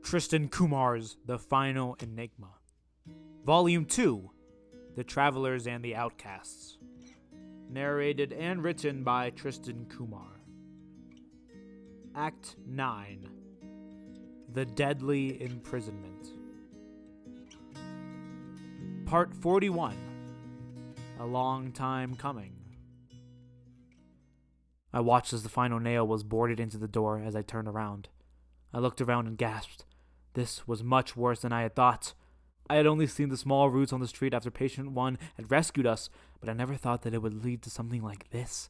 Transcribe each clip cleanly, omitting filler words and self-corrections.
Tristan Kumar's The Final Enigma. Volume 2, The Travelers and the Outcasts. Narrated and written by Tristan Kumar. Act 9, The Deadly Imprisonment. Part 41, A Long Time Coming. I watched as the final nail was boarded into the door as I turned around. I looked around and gasped. This was much worse than I had thought. I had only seen the small roots on the street after patient 1 had rescued us, but I never thought that it would lead to something like this.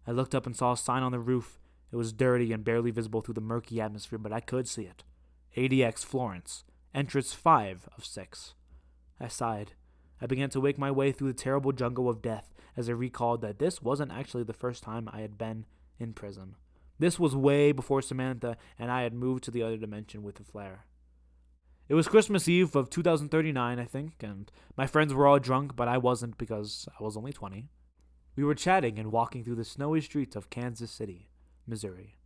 I looked up and saw a sign on the roof. It was dirty and barely visible through the murky atmosphere, but I could see it. ADX Florence, entrance 5 of 6. I sighed. I began to wake my way through the terrible jungle of death as I recalled that this wasn't actually the first time I had been in prison. This was way before Samantha and I had moved to the other dimension with the flare. It was Christmas Eve of 2039, I think, and my friends were all drunk, but I wasn't because I was only 20. We were chatting and walking through the snowy streets of Kansas City, Missouri.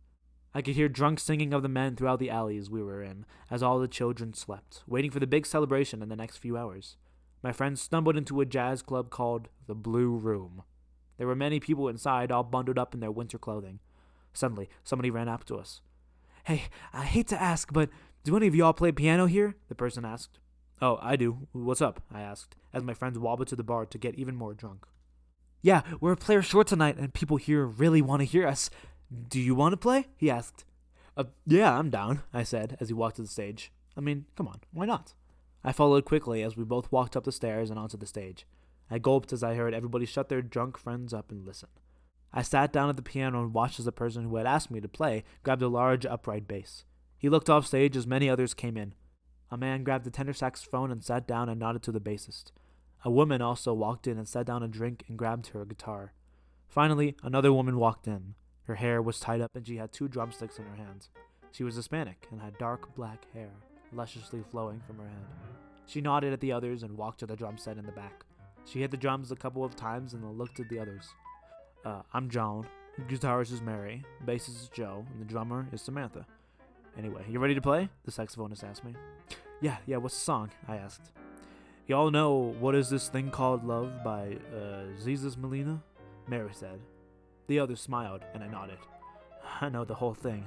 I could hear drunk singing of the men throughout the alleys we were in as all the children slept, waiting for the big celebration in the next few hours. My friends stumbled into a jazz club called the Blue Room. There were many people inside, all bundled up in their winter clothing. Suddenly, somebody ran up to us. "Hey, I hate to ask, but do any of y'all play piano here?" the person asked. "Oh, I do. What's up?" I asked, as my friends wobbled to the bar to get even more drunk. "Yeah, we're a player short tonight, and people here really want to hear us. Do you want to play?" he asked. Yeah, I'm down," I said, as he walked to the stage. I mean, come on, why not? I followed quickly as we both walked up the stairs and onto the stage. I gulped as I heard everybody shut their drunk friends up and listen. I sat down at the piano and watched as the person who had asked me to play grabbed a large upright bass. He looked off stage as many others came in. A man grabbed the tenor saxophone and sat down and nodded to the bassist. A woman also walked in and sat down a drink and grabbed her guitar. Finally, another woman walked in. Her hair was tied up and she had 2 drumsticks in her hands. She was Hispanic and had dark black hair, lusciously flowing from her head. She nodded at the others and walked to the drum set in the back. She hit the drums a couple of times and then looked at the others. I'm John, the guitarist is Mary, bassist is Joe, and the drummer is Samantha. Anyway, you ready to play? The saxophonist asked me. Yeah, what's the song? I asked. Y'all know What Is This Thing Called Love by Jesus Molina? Mary said. The others smiled, and I nodded. I know the whole thing.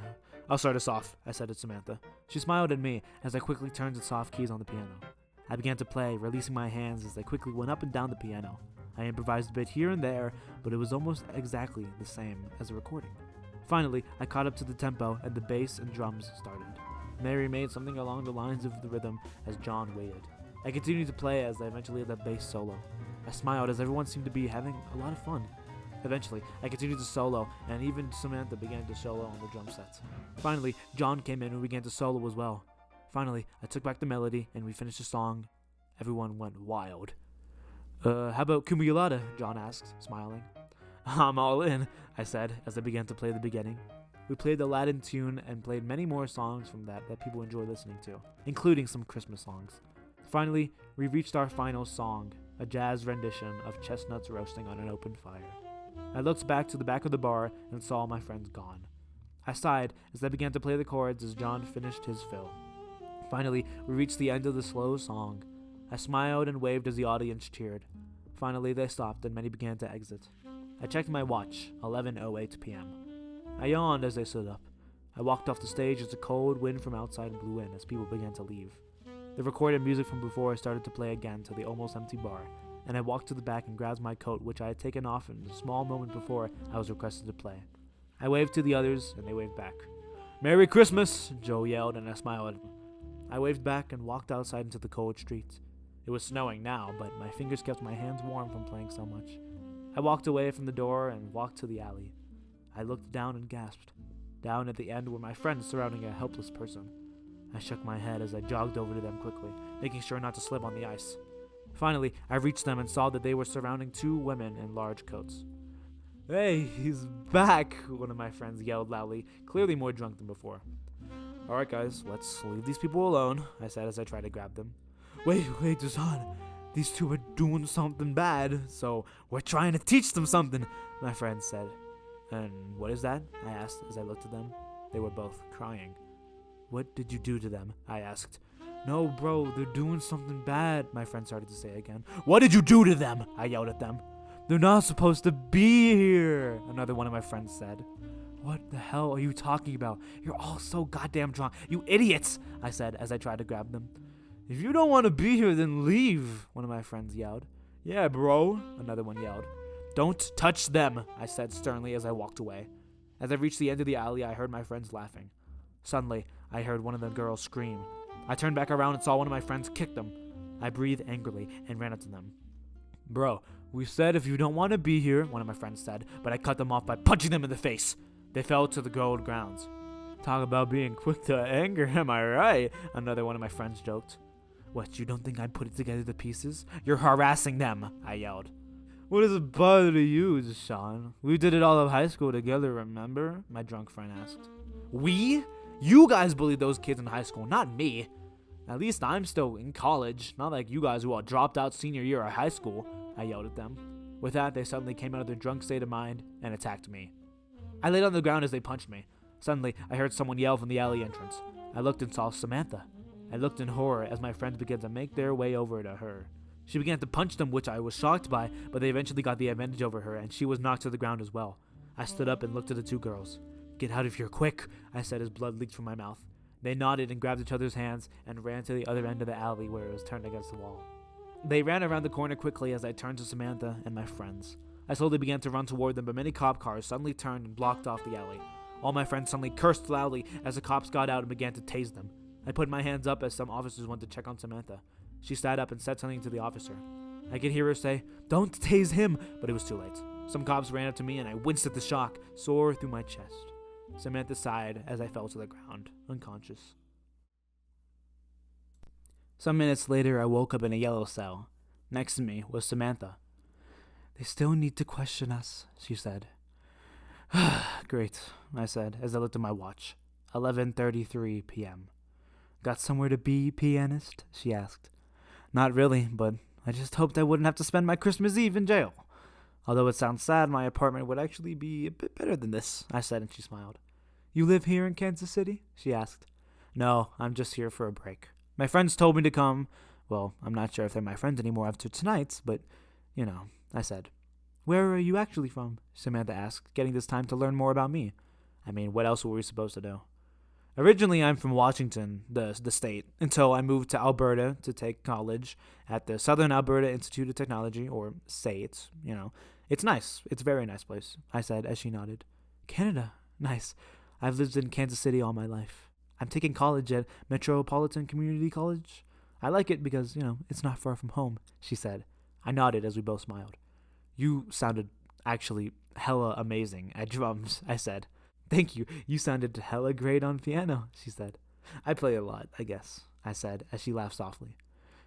I'll start us off, I said to Samantha. She smiled at me as I quickly turned the soft keys on the piano. I began to play, releasing my hands as I quickly went up and down the piano. I improvised a bit here and there, but it was almost exactly the same as a recording. Finally, I caught up to the tempo, and the bass and drums started. Mary made something along the lines of the rhythm as John waited. I continued to play as I eventually had the bass solo. I smiled as everyone seemed to be having a lot of fun. Eventually, I continued to solo, and even Samantha began to solo on the drum sets. Finally, John came in and began to solo as well. Finally, I took back the melody, and we finished the song. Everyone went wild. How about Cumbialada? John asked, smiling. I'm all in, I said, as I began to play the beginning. We played the Latin tune and played many more songs from that people enjoy listening to, including some Christmas songs. Finally, we reached our final song, a jazz rendition of Chestnuts roasting on an open fire. I looked back to the back of the bar and saw my friends gone. I sighed as I began to play the chords as John finished his fill. Finally, we reached the end of the slow song. I smiled and waved as the audience cheered. Finally, they stopped and many began to exit. I checked my watch, 11:08 p.m. I yawned as I stood up. I walked off the stage as the cold wind from outside blew in as people began to leave. The recorded music from before started to play again to the almost empty bar, and I walked to the back and grabbed my coat, which I had taken off in a small moment before I was requested to play. I waved to the others, and they waved back. "Merry Christmas!" Joe yelled, and I smiled at him. I waved back and walked outside into the cold streets. It was snowing now, but my fingers kept my hands warm from playing so much. I walked away from the door and walked to the alley. I looked down and gasped. Down at the end were my friends surrounding a helpless person. I shook my head as I jogged over to them quickly, making sure not to slip on the ice. Finally, I reached them and saw that they were surrounding 2 women in large coats. "Hey, he's back!" one of my friends yelled loudly, clearly more drunk than before. "Alright guys, let's leave these people alone," I said as I tried to grab them. Wait, Dazan. These 2 are doing something bad, so we're trying to teach them something, my friend said. And what is that? I asked as I looked at them. They were both crying. What did you do to them? I asked. No, bro, they're doing something bad, my friend started to say again. What did you do to them? I yelled at them. They're not supposed to be here, another one of my friends said. What the hell are you talking about? You're all so goddamn drunk. You idiots, I said as I tried to grab them. If you don't want to be here, then leave, one of my friends yelled. Yeah, bro, another one yelled. Don't touch them, I said sternly as I walked away. As I reached the end of the alley, I heard my friends laughing. Suddenly, I heard one of the girls scream. I turned back around and saw one of my friends kick them. I breathed angrily and ran up to them. Bro, we said if you don't want to be here, one of my friends said, but I cut them off by punching them in the face. They fell to the gold grounds. Talk about being quick to anger, am I right? Another one of my friends joked. What, you don't think I'd put it together to pieces? You're harassing them, I yelled. What does it bother you, Sean? We did it all of high school together, remember? My drunk friend asked. We? You guys bullied those kids in high school, not me. At least I'm still in college, not like you guys who all dropped out senior year of high school, I yelled at them. With that, they suddenly came out of their drunk state of mind and attacked me. I laid on the ground as they punched me. Suddenly, I heard someone yell from the alley entrance. I looked and saw Samantha. I looked in horror as my friends began to make their way over to her. She began to punch them, which I was shocked by, but they eventually got the advantage over her, and she was knocked to the ground as well. I stood up and looked at the two girls. Get out of here, quick, I said as blood leaked from my mouth. They nodded and grabbed each other's hands and ran to the other end of the alley where it was turned against the wall. They ran around the corner quickly as I turned to Samantha and my friends. I slowly began to run toward them, but many cop cars suddenly turned and blocked off the alley. All my friends suddenly cursed loudly as the cops got out and began to tase them. I put my hands up as some officers went to check on Samantha. She sat up and said something to the officer. I could hear her say, "Don't tase him," but it was too late. Some cops ran up to me and I winced at the shock, sore through my chest. Samantha sighed as I fell to the ground, unconscious. Some minutes later, I woke up in a yellow cell. Next to me was Samantha. They still need to question us, she said. Great, I said as I looked at my watch. 11:33 p.m. Got somewhere to be, pianist? She asked. Not really, but I just hoped I wouldn't have to spend my Christmas Eve in jail. Although it sounds sad, my apartment would actually be a bit better than this, I said, and she smiled. You live here in Kansas City? She asked. No, I'm just here for a break. My friends told me to come. Well, I'm not sure if they're my friends anymore after tonight, but, I said. Where are you actually from? Samantha asked, getting this time to learn more about me. I mean, what else were we supposed to do? Originally, I'm from Washington, the state, until I moved to Alberta to take college at the Southern Alberta Institute of Technology, or SAIT, It's nice. It's a very nice place, I said as she nodded. Canada? Nice. I've lived in Kansas City all my life. I'm taking college at Metropolitan Community College. I like it because, it's not far from home, she said. I nodded as we both smiled. You sounded actually hella amazing at drums, I said. Thank you. You sounded hella great on piano, she said. I play a lot, I guess, I said as she laughed softly.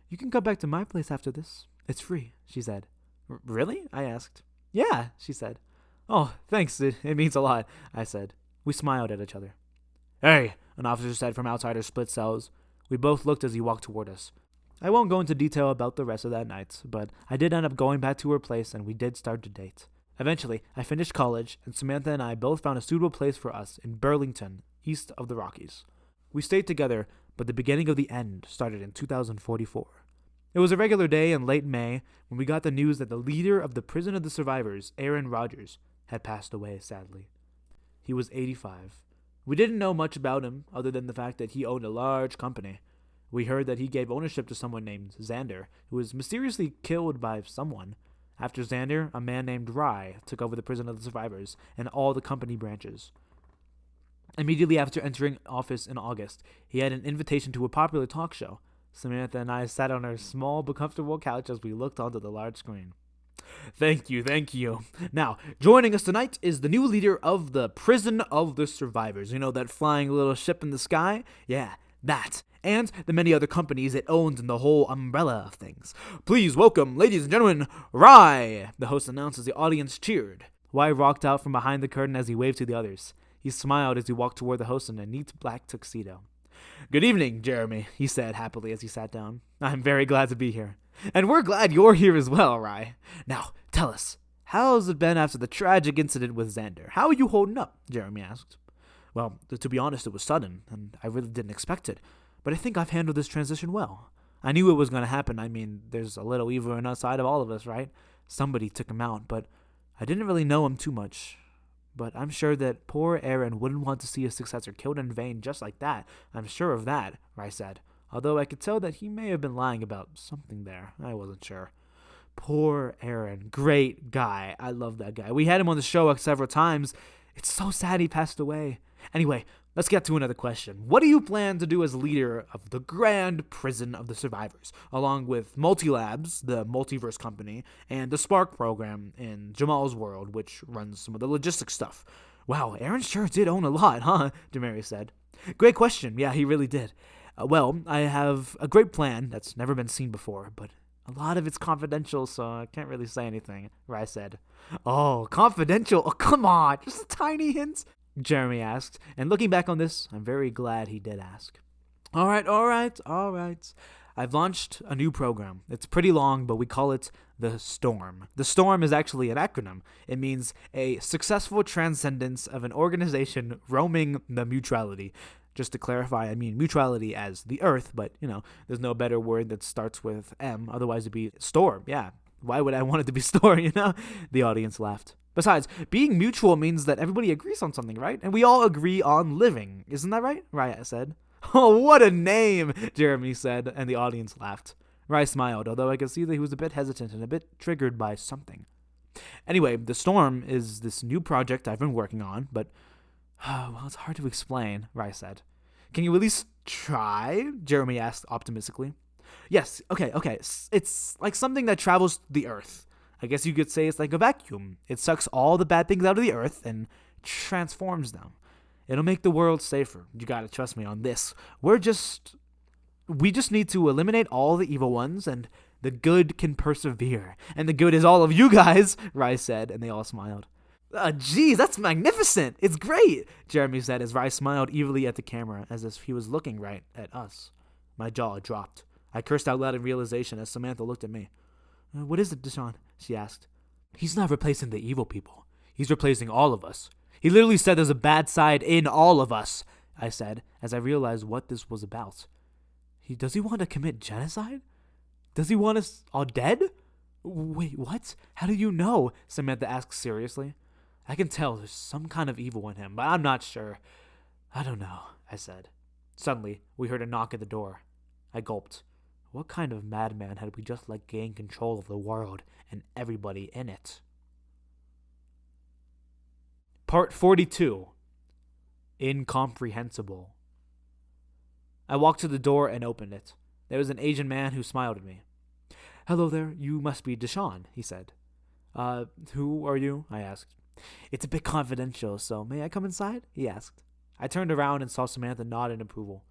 You can come back to my place after this. It's free, she said. Really? I asked. Yeah, she said. Oh, thanks. It means a lot, I said. We smiled at each other. Hey, an officer said from outside our split cells. We both looked as he walked toward us. I won't go into detail about the rest of that night, but I did end up going back to her place and we did start to date. Eventually, I finished college, and Samantha and I both found a suitable place for us in Burlington, east of the Rockies. We stayed together, but the beginning of the end started in 2044. It was a regular day in late May when we got the news that the leader of the Prison of the Survivors, Aaron Rodgers, had passed away, sadly. He was 85. We didn't know much about him other than the fact that he owned a large company. We heard that he gave ownership to someone named Xander, who was mysteriously killed by someone. After Xander, a man named Rye took over the Prison of the Survivors and all the company branches. Immediately after entering office in August, he had an invitation to a popular talk show. Samantha and I sat on our small but comfortable couch as we looked onto the large screen. Thank you. Now, joining us tonight is the new leader of the Prison of the Survivors. You know, that flying little ship in the sky? Yeah, that. And the many other companies it owns and the whole umbrella of things. Please welcome, ladies and gentlemen, Rye, the host announced as the audience cheered. Rye rocked out from behind the curtain as he waved to the others. He smiled as he walked toward the host in a neat black tuxedo. Good evening, Jeremy, he said happily as he sat down. I'm very glad to be here. And we're glad you're here as well, Rye. Now, tell us, how's it been after the tragic incident with Xander? How are you holding up? Jeremy asked. Well, to be honest, it was sudden, and I really didn't expect it. But I think I've handled this transition well. I knew it was going to happen. I mean, there's a little evil inside of all of us, right? Somebody took him out, but I didn't really know him too much. But I'm sure that poor Aaron wouldn't want to see his successor killed in vain just like that. I'm sure of that, Rice said. Although I could tell that he may have been lying about something there. I wasn't sure. Poor Aaron. Great guy. I love that guy. We had him on the show several times. It's so sad he passed away. Anyway, let's get to another question. What do you plan to do as leader of the Grand Prison of the Survivors, along with Multilabs, the multiverse company, and the Spark program in Jamal's world, which runs some of the logistics stuff? Wow, Aaron sure did own a lot, huh? Demary said. Great question. Yeah, he really did. Well, I have a great plan that's never been seen before, but a lot of it's confidential, so I can't really say anything, Rice said. Oh, confidential? Oh, come on, just a tiny hint? Jeremy asked, and looking back on this, I'm very glad he did ask. All right. I've launched a new program. It's pretty long, but we call it the STORM. The STORM is actually an acronym. It means a successful transcendence of an organization roaming the mutuality. Just to clarify, I mean mutuality as the Earth, but, there's no better word that starts with M. Otherwise, it'd be storm. Yeah, why would I want it to be storm, The audience laughed. Besides, being mutual means that everybody agrees on something, right? And we all agree on living. Isn't that right? Raya said. Oh, what a name, Jeremy said, and the audience laughed. Raya smiled, although I could see that he was a bit hesitant and a bit triggered by something. Anyway, the Storm is this new project I've been working on, but, well, it's hard to explain, Raya said. Can you at least try? Jeremy asked optimistically. Yes, okay. It's like something that travels the Earth. I guess you could say it's like a vacuum. It sucks all the bad things out of the Earth and transforms them. It'll make the world safer. You gotta trust me on this. We just need to eliminate all the evil ones, and the good can persevere. And the good is all of you guys, Rice said, and they all smiled. Geez, that's magnificent. It's great, Jeremy said as Rice smiled evilly at the camera as if he was looking right at us. My jaw dropped. I cursed out loud in realization as Samantha looked at me. What is it, Deshaun? She asked. He's not replacing the evil people. He's replacing all of us. He literally said there's a bad side in all of us, I said, as I realized what this was about. Does he want to commit genocide? Does he want us all dead? Wait, what? How do you know? Samantha asked seriously. I can tell there's some kind of evil in him, but I'm not sure. I don't know, I said. Suddenly, we heard a knock at the door. I gulped. What kind of madman had we just let gain control of the world and everybody in it? Part 42. Incomprehensible. I walked to the door and opened it. There was an Asian man who smiled at me. Hello there, you must be Deshaun, he said. Who are you? I asked. It's a bit confidential, so may I come inside? He asked. I turned around and saw Samantha nod in approval.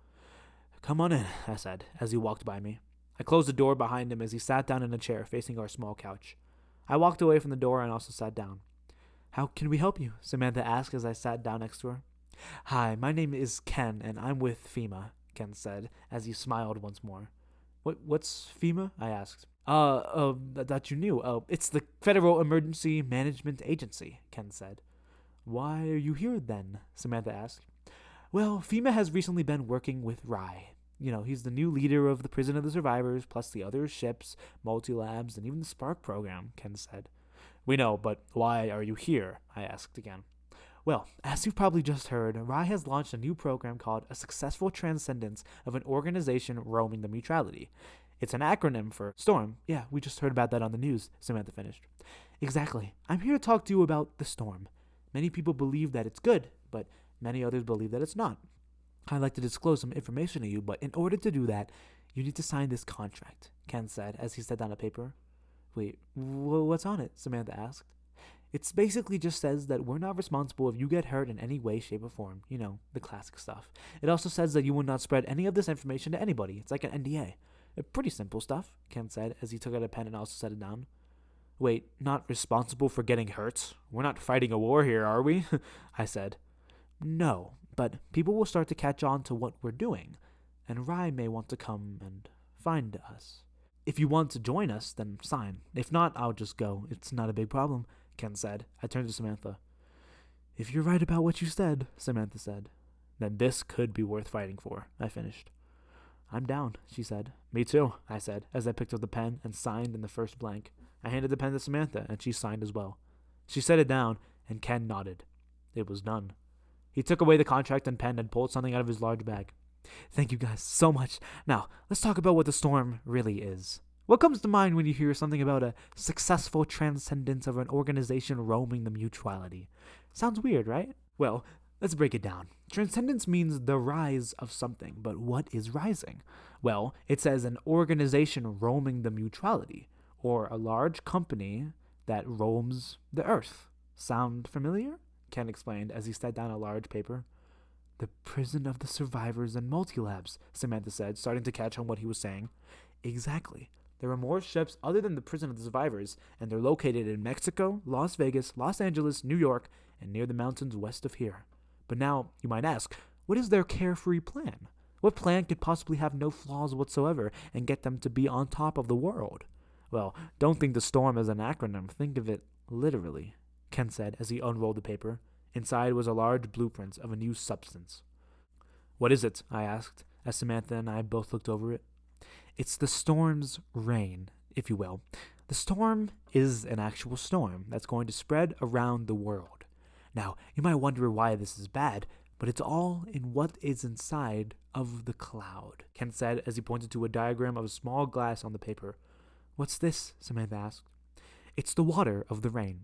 Come on in, I said, as he walked by me. I closed the door behind him as he sat down in a chair facing our small couch. I walked away from the door and also sat down. How can we help you? Samantha asked as I sat down next to her. Hi, my name is Ken, and I'm with FEMA, Ken said, as he smiled once more. What's FEMA? I asked. That you knew. It's the Federal Emergency Management Agency, Ken said. Why are you here then? Samantha asked. Well, FEMA has recently been working with Rye. He's the new leader of the Prison of the Survivors, plus the other ships, multi-labs, and even the Spark program, Ken said. We know, but why are you here? I asked again. Well, as you've probably just heard, Rye has launched a new program called A Successful Transcendence of an Organization Roaming the Mutuality. It's an acronym for STORM. Yeah, we just heard about that on the news, Samantha finished. Exactly. I'm here to talk to you about the STORM. Many people believe that it's good, but many others believe that it's not. I'd like to disclose some information to you, but in order to do that, you need to sign this contract, Ken said as he set down a paper. Wait, what's on it? Samantha asked. It basically just says that we're not responsible if you get hurt in any way, shape, or form. The classic stuff. It also says that you will not spread any of this information to anybody. It's like an NDA. Pretty simple stuff, Ken said as he took out a pen and also set it down. Wait, not responsible for getting hurt? We're not fighting a war here, are we? I said. No, but people will start to catch on to what we're doing, and Rye may want to come and find us. If you want to join us, then sign. If not, I'll just go. It's not a big problem, Ken said. I turned to Samantha. If you're right about what you said, Samantha said, then this could be worth fighting for, I finished. I'm down, she said. Me too, I said, as I picked up the pen and signed in the first blank. I handed the pen to Samantha, and she signed as well. She set it down, and Ken nodded. It was done. He took away the contract and pen and pulled something out of his large bag. Thank you guys so much. Now, let's talk about what the storm really is. What comes to mind when you hear something about a successful transcendence of an organization roaming the mutuality? Sounds weird, right? Well, let's break it down. Transcendence means the rise of something, but what is rising? Well, it says an organization roaming the mutuality, or a large company that roams the earth. Sound familiar? Ken explained as he set down a large paper. The prison of the survivors and multilabs, Samantha said, starting to catch on what he was saying. Exactly. There are more ships other than the prison of the survivors, and they're located in Mexico, Las Vegas, Los Angeles, New York, and near the mountains west of here. But now, you might ask, what is their carefree plan? What plan could possibly have no flaws whatsoever and get them to be on top of the world? Well, don't think the storm as an acronym. Think of it literally, Ken said as he unrolled the paper. Inside was a large blueprint of a new substance. What is it? I asked, as Samantha and I both looked over it. It's the storm's reign, if you will. The storm is an actual storm that's going to spread around the world. Now, you might wonder why this is bad, but it's all in what is inside of the cloud, Ken said as he pointed to a diagram of a small glass on the paper. What's this? Samantha asked. It's the water of the rain.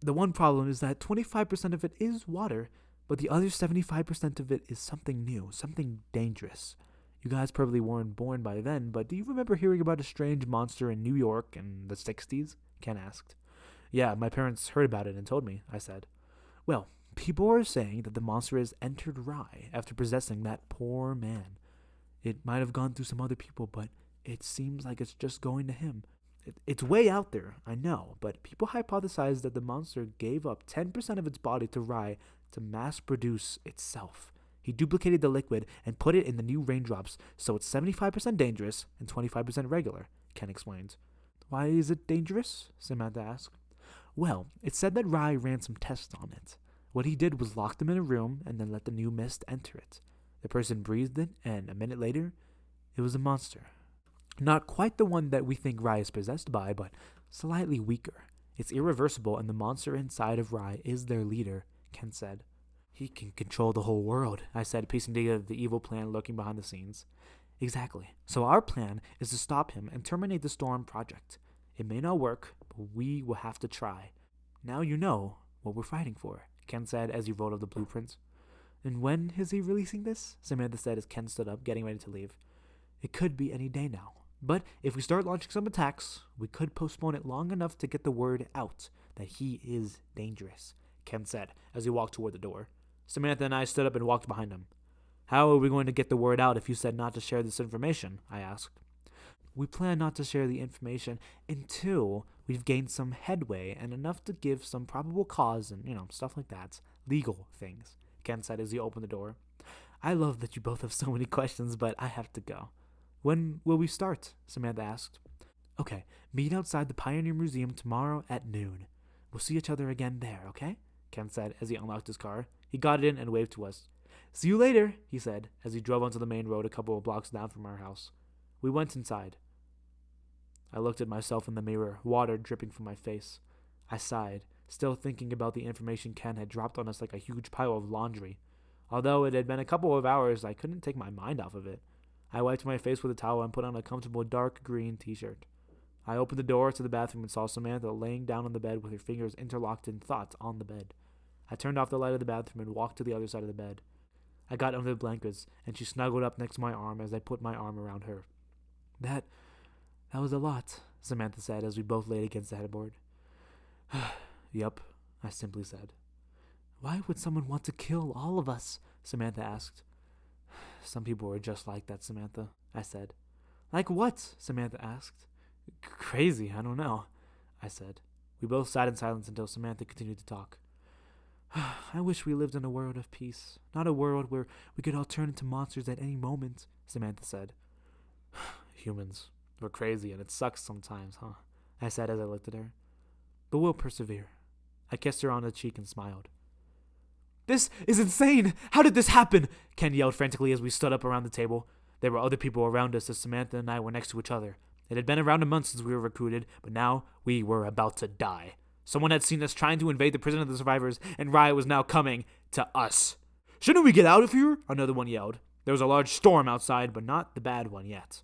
The one problem is that 25% of it is water, but the other 75% of it is something new, something dangerous. You guys probably weren't born by then, but do you remember hearing about a strange monster in New York in the 60s? Ken asked. Yeah, my parents heard about it and told me, I said. Well, people are saying that the monster has entered Rye after possessing that poor man. It might have gone through some other people, but it seems like it's just going to him. It's way out there, I know, but people hypothesize that the monster gave up 10% of its body to Rye to mass produce itself. He duplicated the liquid and put it in the new raindrops, so it's 75% dangerous and 25% regular, Ken explained. Why is it dangerous? Samantha asked. Well, it said that Rye ran some tests on it. What he did was lock them in a room and then let the new mist enter it. The person breathed it, and a minute later, it was a monster. Not quite the one that we think Rye is possessed by, but slightly weaker. It's irreversible, and the monster inside of Rye is their leader, Ken said. He can control the whole world, I said, piecing together the evil plan lurking behind the scenes. Exactly. So our plan is to stop him and terminate the Storm project. It may not work, but we will have to try. Now you know what we're fighting for, Ken said as he rolled up the blueprints. And when is he releasing this? Samantha said as Ken stood up, getting ready to leave. It could be any day now. But if we start launching some attacks, we could postpone it long enough to get the word out that he is dangerous, Ken said as he walked toward the door. Samantha and I stood up and walked behind him. How are we going to get the word out if you said not to share this information? I asked. We plan not to share the information until we've gained some headway and enough to give some probable cause and, stuff like that. Legal things, Ken said as he opened the door. I love that you both have so many questions, but I have to go. When will we start? Samantha asked. Okay, meet outside the Pioneer Museum tomorrow at noon. We'll see each other again there, okay? Ken said as he unlocked his car. He got in and waved to us. See you later, he said as he drove onto the main road a couple of blocks down from our house. We went inside. I looked at myself in the mirror, water dripping from my face. I sighed, still thinking about the information Ken had dropped on us like a huge pile of laundry. Although it had been a couple of hours, I couldn't take my mind off of it. I wiped my face with a towel and put on a comfortable dark green t-shirt. I opened the door to the bathroom and saw Samantha laying down on the bed with her fingers interlocked in thought on the bed. I turned off the light of the bathroom and walked to the other side of the bed. I got under the blankets, and she snuggled up next to my arm as I put my arm around her. That was a lot, Samantha said as we both laid against the headboard. Yup, I simply said. Why would someone want to kill all of us? Samantha asked. Some people are just like that, Samantha, I said. Like what? Samantha asked. Crazy, I don't know, I said. We both sat in silence until Samantha continued to talk. I wish we lived in a world of peace, not a world where we could all turn into monsters at any moment, Samantha said. Humans, we're crazy and it sucks sometimes, huh? I said as I looked at her. But we'll persevere. I kissed her on the cheek and smiled. This is insane! How did this happen? Ken yelled frantically as we stood up around the table. There were other people around us as Samantha and I were next to each other. It had been around a month since we were recruited, but now we were about to die. Someone had seen us trying to invade the prison of the survivors, and riot was now coming to us. Shouldn't we get out of here? Another one yelled. There was a large storm outside, but not the bad one yet.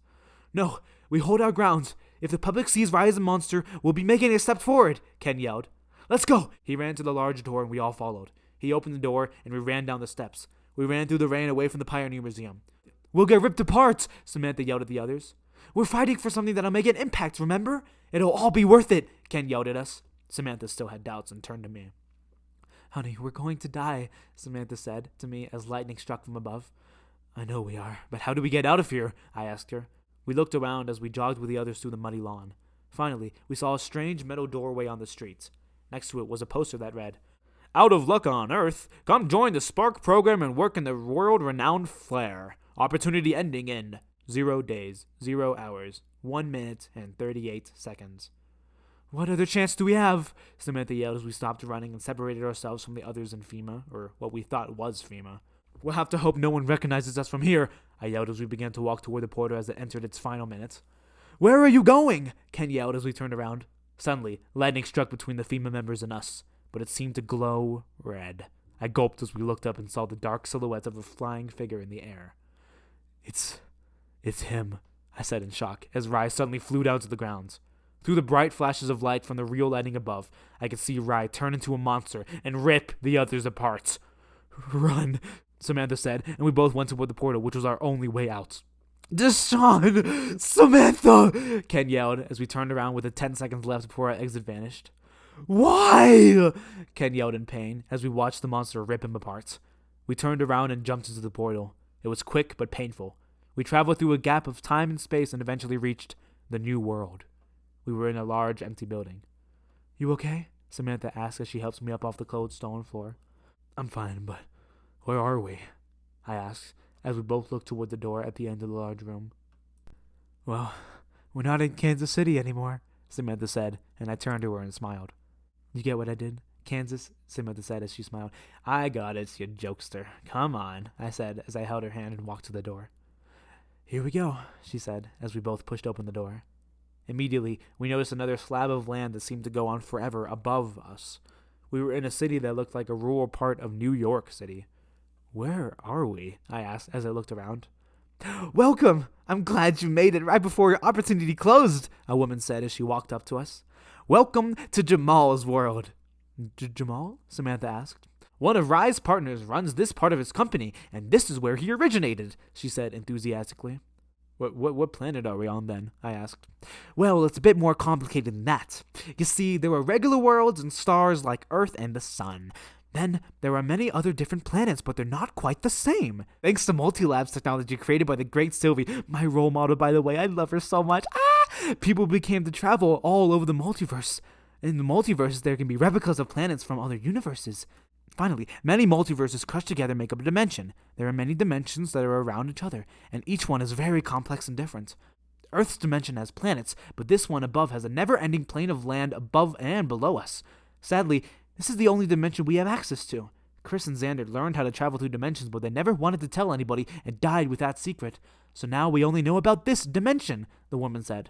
No, we hold our ground. If the public sees Rai as a monster, we'll be making a step forward, Ken yelled. Let's go! He ran to the large door and we all followed. He opened the door and we ran down the steps. We ran through the rain away from the Pioneer Museum. We'll get ripped apart, Samantha yelled at the others. We're fighting for something that'll make an impact, remember? It'll all be worth it, Ken yelled at us. Samantha still had doubts and turned to me. Honey, we're going to die, Samantha said to me as lightning struck from above. I know we are, but how do we get out of here? I asked her. We looked around as we jogged with the others through the muddy lawn. Finally, we saw a strange metal doorway on the street. Next to it was a poster that read, Out of luck on Earth, come join the Spark program and work in the world-renowned flare. Opportunity ending in 0 days, 0 hours, 1 minute, and 38 seconds. What other chance do we have? Samantha yelled as we stopped running and separated ourselves from the others in FEMA, or what we thought was FEMA. We'll have to hope no one recognizes us from here, I yelled as we began to walk toward the portal as it entered its final minute. Where are you going? Ken yelled as we turned around. Suddenly, lightning struck between the FEMA members and us, but it seemed to glow red. I gulped as we looked up and saw the dark silhouette of a flying figure in the air. It's him, I said in shock, as Rai suddenly flew down to the ground. Through the bright flashes of light from the real lighting above, I could see Rai turn into a monster and rip the others apart. Run, Samantha said, and we both went toward the portal, which was our only way out. Deshaun! Samantha! Ken yelled as we turned around with the 10 seconds left before our exit vanished. Why? Ken yelled in pain as we watched the monster rip him apart. We turned around and jumped into the portal. It was quick but painful. We traveled through a gap of time and space and eventually reached the new world. We were in a large, empty building. You okay? Samantha asked as she helped me up off the cold stone floor. I'm fine, but where are we? I asked as we both looked toward the door at the end of the large room. Well, we're not in Kansas City anymore, Samantha said, and I turned to her and smiled. You get what I did? Kansas, Samantha said as she smiled. I got it, you jokester. Come on, I said as I held her hand and walked to the door. Here we go, she said as we both pushed open the door. Immediately, we noticed another slab of land that seemed to go on forever above us. We were in a city that looked like a rural part of New York City. Where are we? I asked as I looked around. Welcome! I'm glad you made it right before your opportunity closed, a woman said as she walked up to us. Welcome to Jamal's world. Jamal? Samantha asked. One of Rai's partners runs this part of his company, and this is where he originated, she said enthusiastically. What planet are we on then? I asked. Well, it's a bit more complicated than that. You see, there are regular worlds and stars like Earth and the Sun. Then there are many other different planets, but they're not quite the same. Thanks to Multilab's technology created by the great Sylvie, my role model, by the way, I love her so much. People became to travel all over the multiverse. In the multiverses, there can be replicas of planets from other universes. Finally, many multiverses crushed together make up a dimension. There are many dimensions that are around each other, and each one is very complex and different. Earth's dimension has planets, but this one above has a never-ending plane of land above and below us. Sadly, this is the only dimension we have access to. Chris and Xander learned how to travel through dimensions, but they never wanted to tell anybody and died with that secret. So now we only know about this dimension, the woman said.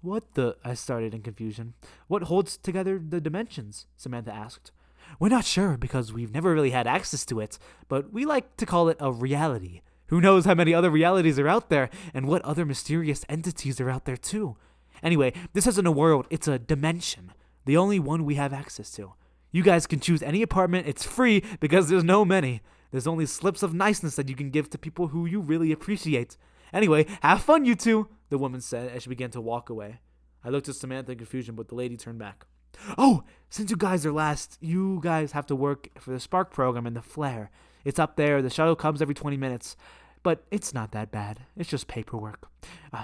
What the? I started in confusion. What holds together the dimensions? Samantha asked. We're not sure because we've never really had access to it, but we like to call it a reality. Who knows how many other realities are out there and what other mysterious entities are out there too. Anyway, this isn't a world, it's a dimension. The only one we have access to. You guys can choose any apartment, it's free because there's no many. There's only slips of niceness that you can give to people who you really appreciate. Anyway, have fun you two, the woman said as she began to walk away. I looked at Samantha in confusion, but the lady turned back. Oh, since you guys are last, you guys have to work for the Spark program and the Flare. It's up there, the shuttle comes every 20 minutes. But it's not that bad. It's just paperwork.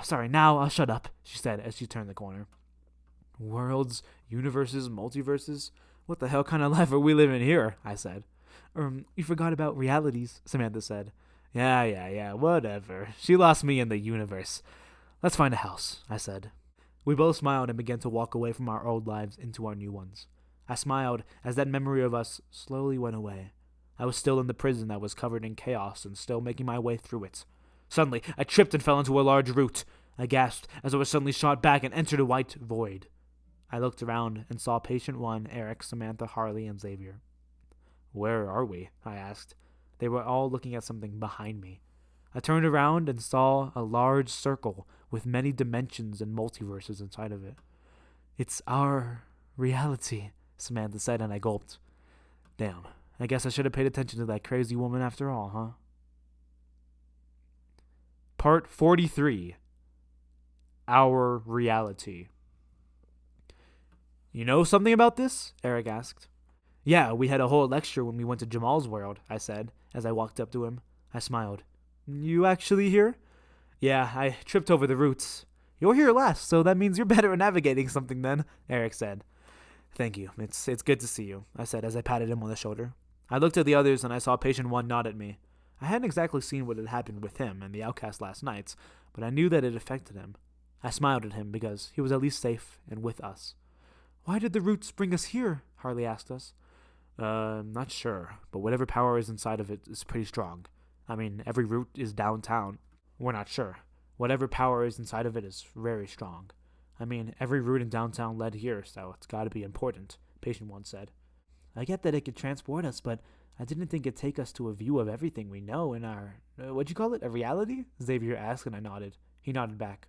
Sorry, now I'll shut up, she said as she turned the corner. Worlds, universes, multiverses? What the hell kind of life are we living here? I said. You forgot about realities, Samantha said. Yeah, whatever. She lost me in the universe. Let's find a house, I said. We both smiled and began to walk away from our old lives into our new ones. I smiled as that memory of us slowly went away. I was still in the prison that was covered in chaos and still making my way through it. Suddenly, I tripped and fell into a large root. I gasped as I was suddenly shot back and entered a white void. I looked around and saw Patient 1, Eric, Samantha, Harley, and Xavier. "Where are we?" I asked. They were all looking at something behind me. I turned around and saw a large circle with many dimensions and multiverses inside of it. "It's our reality," Samantha said, and I gulped. Damn, I guess I should have paid attention to that crazy woman after all, huh? Part 43. Our Reality. "You know something about this?" Eric asked. "Yeah, we had a whole lecture when we went to Jamal's world," I said, as I walked up to him. I smiled. "You actually here?" "Yeah, I tripped over the roots." "You're here last, so that means you're better at navigating something then," Eric said. "Thank you. It's good to see you," I said as I patted him on the shoulder. I looked at the others and I saw Patient 1 nod at me. I hadn't exactly seen what had happened with him and the Outcast last night, but I knew that it affected him. I smiled at him because he was at least safe and with us. "Why did the roots bring us here?" Harley asked us. Not sure, but whatever power is inside of it is pretty strong. I mean, every root is downtown. We're not sure. Whatever power is inside of it is very strong. I mean, every route in downtown led here, so it's gotta be important," Patient 1 said. "I get that it could transport us, but I didn't think it'd take us to a view of everything we know in our, what'd you call it, a reality?" Xavier asked, and I nodded. He nodded back.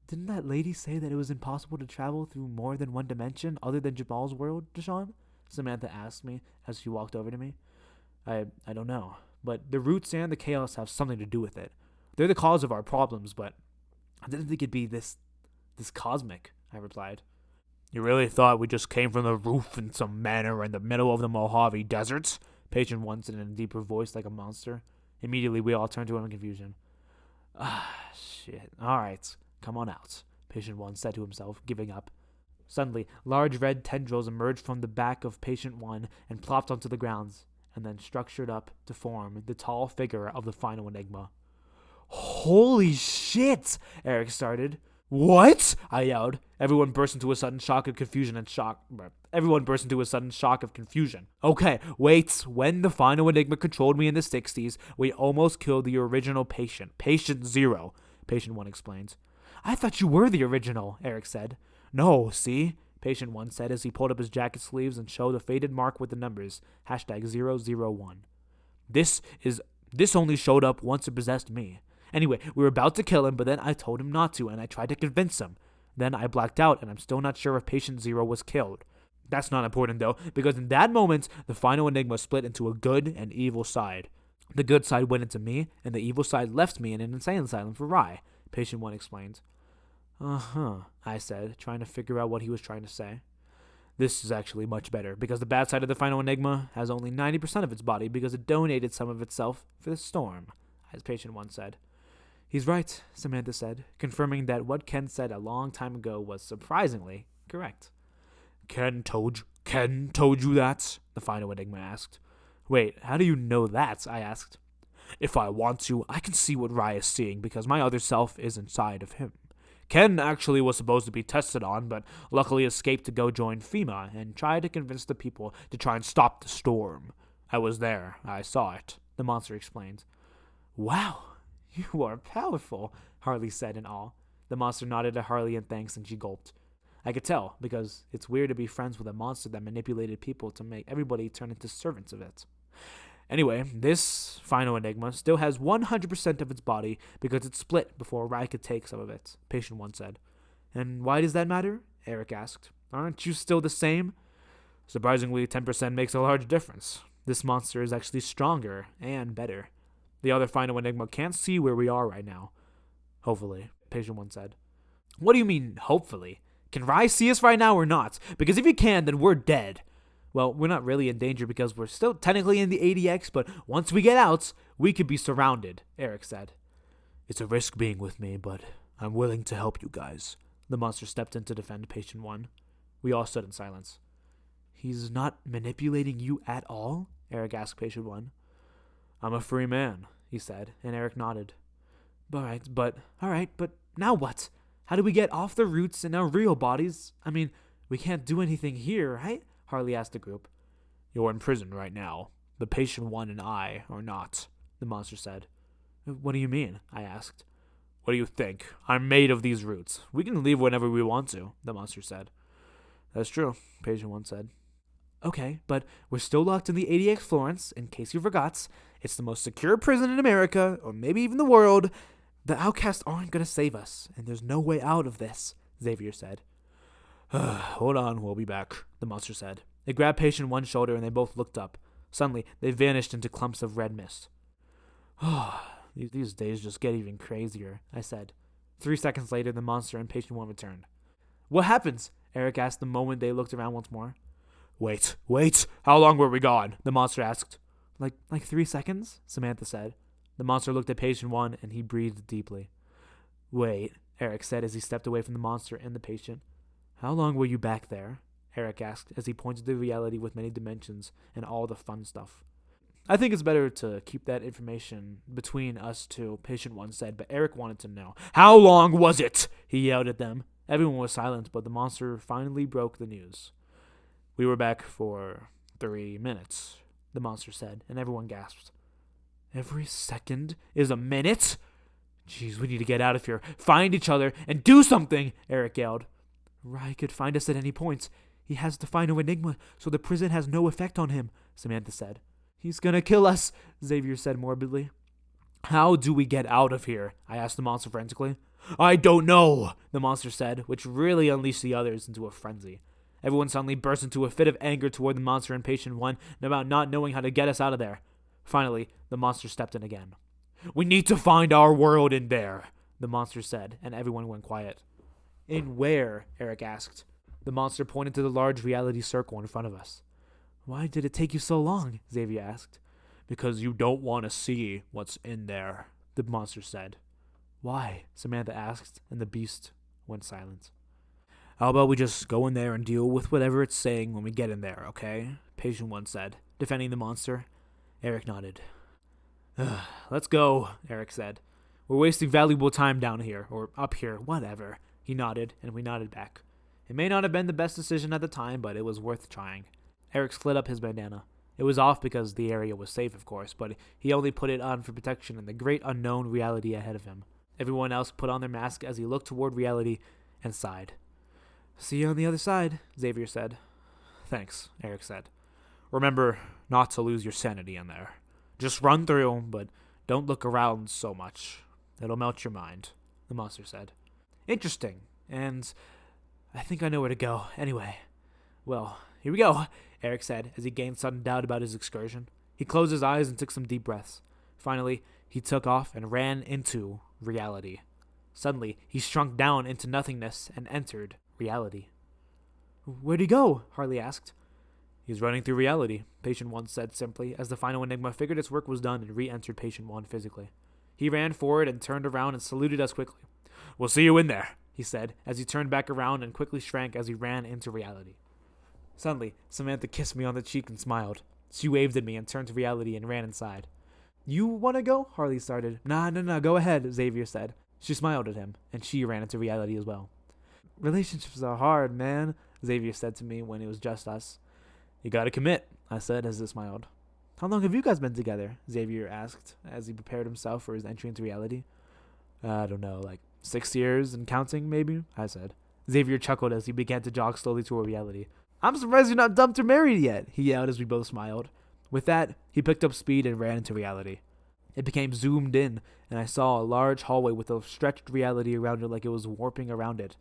"Didn't that lady say that it was impossible to travel through more than one dimension other than Jamal's world, Deshaun?" Samantha asked me as she walked over to me. I don't know, but the roots and the chaos have something to do with it. They're the cause of our problems, but I didn't think it'd be this cosmic," I replied. "You really thought we just came from the roof in some manor in the middle of the Mojave deserts?" Patient 1 said in a deeper voice like a monster. Immediately, we all turned to him in confusion. Shit. All right, come on out," Patient 1 said to himself, giving up. Suddenly, large red tendrils emerged from the back of Patient 1 and plopped onto the ground, and then structured up to form the tall figure of the final Enigma. "Holy shit!" Eric started. "What?" I yelled. Everyone burst into a sudden shock of confusion. "Okay, wait. When the final Enigma controlled me in the 60s, we almost killed the original patient. Patient 0, Patient 1 explained. "I thought you were the original," Eric said. "No, see?" Patient 1 said as he pulled up his jacket sleeves and showed a faded mark with the numbers, #001. This only showed up once it possessed me. Anyway, we were about to kill him, but then I told him not to, and I tried to convince him. Then I blacked out, and I'm still not sure if Patient 0 was killed. That's not important, though, because in that moment, the final Enigma split into a good and evil side. The good side went into me, and the evil side left me in an insane asylum for Rye," Patient 1 explained. "Uh-huh," I said, trying to figure out what he was trying to say. "This is actually much better, because the bad side of the final Enigma has only 90% of its body because it donated some of itself for the storm," as Patient 1 said. "He's right," Samantha said, confirming that what Ken said a long time ago was surprisingly correct. Ken told you that?" the final Enigma asked. "Wait, how do you know that?" I asked. "If I want to, I can see what Rai is seeing because my other self is inside of him. Ken actually was supposed to be tested on, but luckily escaped to go join FEMA and try to convince the people to try and stop the storm. I was there. I saw it," the monster explained. "Wow, you are powerful," Harley said in awe. The monster nodded at Harley in thanks and she gulped. I could tell, because it's weird to be friends with a monster that manipulated people to make everybody turn into servants of it. Anyway, this final Enigma still has 100% of its body because it split before Rai could take some of it, Patient 1 said. "And why does that matter?" Eric asked. "Aren't you still the same?" "Surprisingly, 10% makes a large difference. This monster is actually stronger and better. The other final Enigma can't see where we are right now." "Hopefully," Patient 1 said. "What do you mean, hopefully? Can Rai see us right now or not? Because if he can, then we're dead." "Well, we're not really in danger because we're still technically in the ADX, but once we get out, we could be surrounded," Eric said. "It's a risk being with me, but I'm willing to help you guys." The monster stepped in to defend Patient 1. We all stood in silence. "He's not manipulating you at all?" Eric asked Patient 1. "I'm a free man," he said, and Eric nodded. All right, but now what? How do we get off the roots in our real bodies? I mean, we can't do anything here, right?" Harley asked the group. "You're in prison right now, The patient one and I are not, the monster said. What do you mean? I asked. What do you think? I'm made of these roots. We can leave whenever we want to, the monster said. That's true, patient one said. Okay, but we're still locked in the ADX Florence, in case you forgot. It's the most secure prison in America, or maybe even the world. The Outcasts aren't going to save us, and there's no way out of this, Xavier said. Hold on, we'll be back, the monster said. It grabbed patient one's shoulder, and they both looked up. Suddenly, they vanished into clumps of red mist. These days just get even crazier, I said. 3 seconds later, the monster and patient one returned. What happens? Eric asked the moment they looked around once more. Wait, how long were we gone? The monster asked. Like 3 seconds, Samantha said. The monster looked at patient one, and he breathed deeply. Wait, Eric said as he stepped away from the monster and the patient. How long were you back there? Eric asked as he pointed to reality with many dimensions and all the fun stuff. I think it's better to keep that information between us two, patient one said, but Eric wanted to know. How long was it? He yelled at them. Everyone was silent, but the monster finally broke the news. We were back for 3 minutes, the monster said, and everyone gasped. Every second is a minute? Jeez, we need to get out of here, find each other, and do something, Eric yelled. Rai could find us at any point. He has to find Enigma, so the prison has no effect on him, Samantha said. He's gonna kill us, Xavier said morbidly. How do we get out of here? I asked the monster frantically. I don't know, the monster said, which really unleashed the others into a frenzy. Everyone suddenly burst into a fit of anger toward the monster and patient one about not knowing how to get us out of there. Finally, the monster stepped in again. We need to find our world in there, the monster said, and everyone went quiet. In where? Eric asked. The monster pointed to the large reality circle in front of us. Why did it take you so long? Xavier asked. Because you don't want to see what's in there, the monster said. Why? Samantha asked, and the beast went silent. How about we just go in there and deal with whatever it's saying when we get in there, okay? Patient one said, defending the monster. Eric nodded. Let's go, Eric said. We're wasting valuable time down here, or up here, whatever. He nodded, and we nodded back. It may not have been the best decision at the time, but it was worth trying. Eric split up his bandana. It was off because the area was safe, of course, but he only put it on for protection in the great unknown reality ahead of him. Everyone else put on their mask as he looked toward reality and sighed. See you on the other side, Xavier said. Thanks, Eric said. Remember not to lose your sanity in there. Just run through, but don't look around so much. It'll melt your mind, the monster said. Interesting, and I think I know where to go anyway. Well, here we go, Eric said as he gained sudden doubt about his excursion. He closed his eyes and took some deep breaths. Finally, he took off and ran into reality. Suddenly, he shrunk down into nothingness and entered reality. Where'd he go? Harley asked. He's running through reality, Patient 1 said simply, as the final Enigma figured its work was done and re-entered Patient 1 physically. He ran forward and turned around and saluted us quickly. We'll see you in there, he said, as he turned back around and quickly shrank as he ran into reality. Suddenly, Samantha kissed me on the cheek and smiled. She waved at me and turned to reality and ran inside. You want to go? Harley started. Nah, go ahead, Xavier said. She smiled at him, and she ran into reality as well. Relationships are hard, man, Xavier said to me when it was just us. You gotta commit, I said as he smiled. How long have you guys been together? Xavier asked as he prepared himself for his entry into reality. I don't know, like 6 years and counting, maybe, I said. Xavier chuckled as he began to jog slowly toward reality. I'm surprised you're not dumped or married yet, he yelled as we both smiled. With that, he picked up speed and ran into reality. It became zoomed in, and I saw a large hallway with a stretched reality around it like it was warping around it.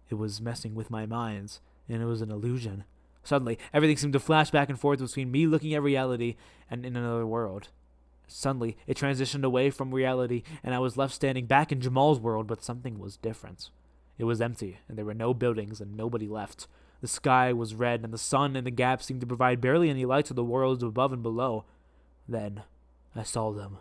It was messing with my minds, and it was an illusion. Suddenly, everything seemed to flash back and forth between me looking at reality and in another world. Suddenly, it transitioned away from reality, and I was left standing back in Jamal's world, but something was different. It was empty, and there were no buildings and nobody left. The sky was red, and the sun in the gap seemed to provide barely any light to the worlds above and below. Then, I saw them.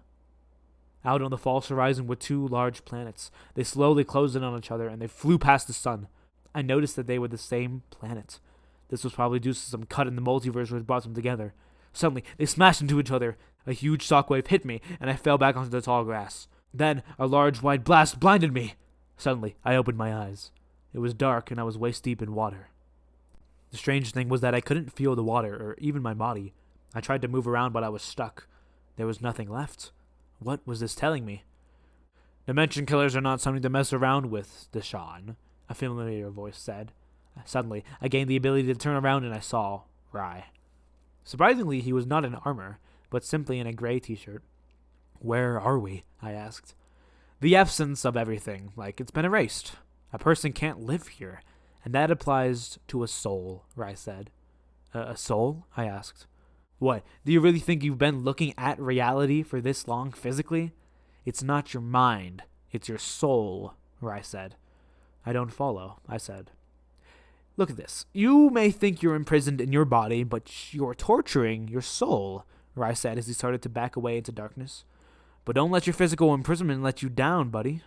Out on the false horizon were 2 large planets. They slowly closed in on each other, and they flew past the sun. I noticed that they were the same planet. This was probably due to some cut in the multiverse which brought them together. Suddenly, they smashed into each other. A huge shockwave hit me, and I fell back onto the tall grass. Then, a large white blast blinded me. Suddenly, I opened my eyes. It was dark, and I was waist deep in water. The strange thing was that I couldn't feel the water, or even my body. I tried to move around, but I was stuck. There was nothing left. What was this telling me? Dimension killers are not something to mess around with, Deshawn, a familiar voice said. Suddenly, I gained the ability to turn around and I saw Rye. Surprisingly, he was not in armor, but simply in a gray t-shirt. Where are we? I asked. The absence of everything, like it's been erased. A person can't live here, and that applies to a soul, Rye said. A soul? I asked. What, do you really think you've been looking at reality for this long physically? It's not your mind, it's your soul, Rye said. I don't follow, I said. Look at this. You may think you're imprisoned in your body, but you're torturing your soul, Rye said as he started to back away into darkness. But don't let your physical imprisonment let you down, buddy.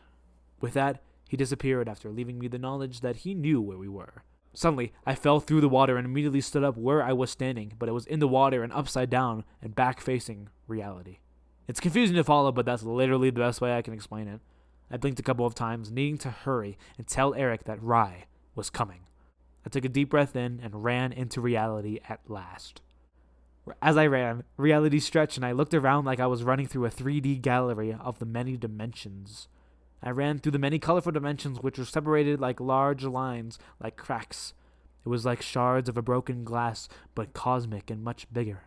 With that, he disappeared after leaving me the knowledge that he knew where we were. Suddenly, I fell through the water and immediately stood up where I was standing, but it was in the water and upside down and back facing reality. It's confusing to follow, but that's literally the best way I can explain it. I blinked a couple of times, needing to hurry and tell Eric that Rye was coming. I took a deep breath in and ran into reality at last. As I ran, reality stretched and I looked around like I was running through a 3D gallery of the many dimensions. I ran through the many colorful dimensions which were separated like large lines, like cracks. It was like shards of a broken glass, but cosmic and much bigger.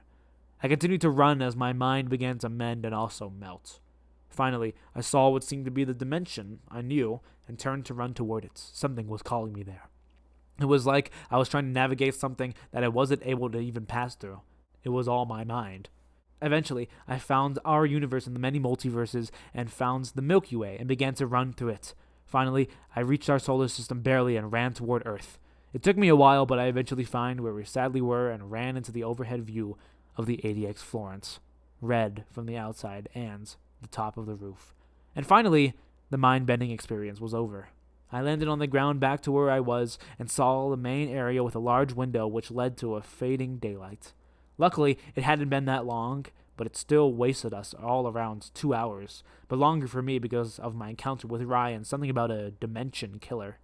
I continued to run as my mind began to mend and also melt. Finally, I saw what seemed to be the dimension I knew and turned to run toward it. Something was calling me there. It was like I was trying to navigate something that I wasn't able to even pass through. It was all my mind. Eventually, I found our universe in the many multiverses and found the Milky Way and began to run through it. Finally, I reached our solar system barely and ran toward Earth. It took me a while, but I eventually found where we sadly were and ran into the overhead view of the ADX Florence, red from the outside and the top of the roof. And finally, the mind-bending experience was over. I landed on the ground back to where I was and saw the main area with a large window which led to a fading daylight. Luckily, it hadn't been that long, but it still wasted us all around 2 hours, but longer for me because of my encounter with Rye and something about a dimension killer.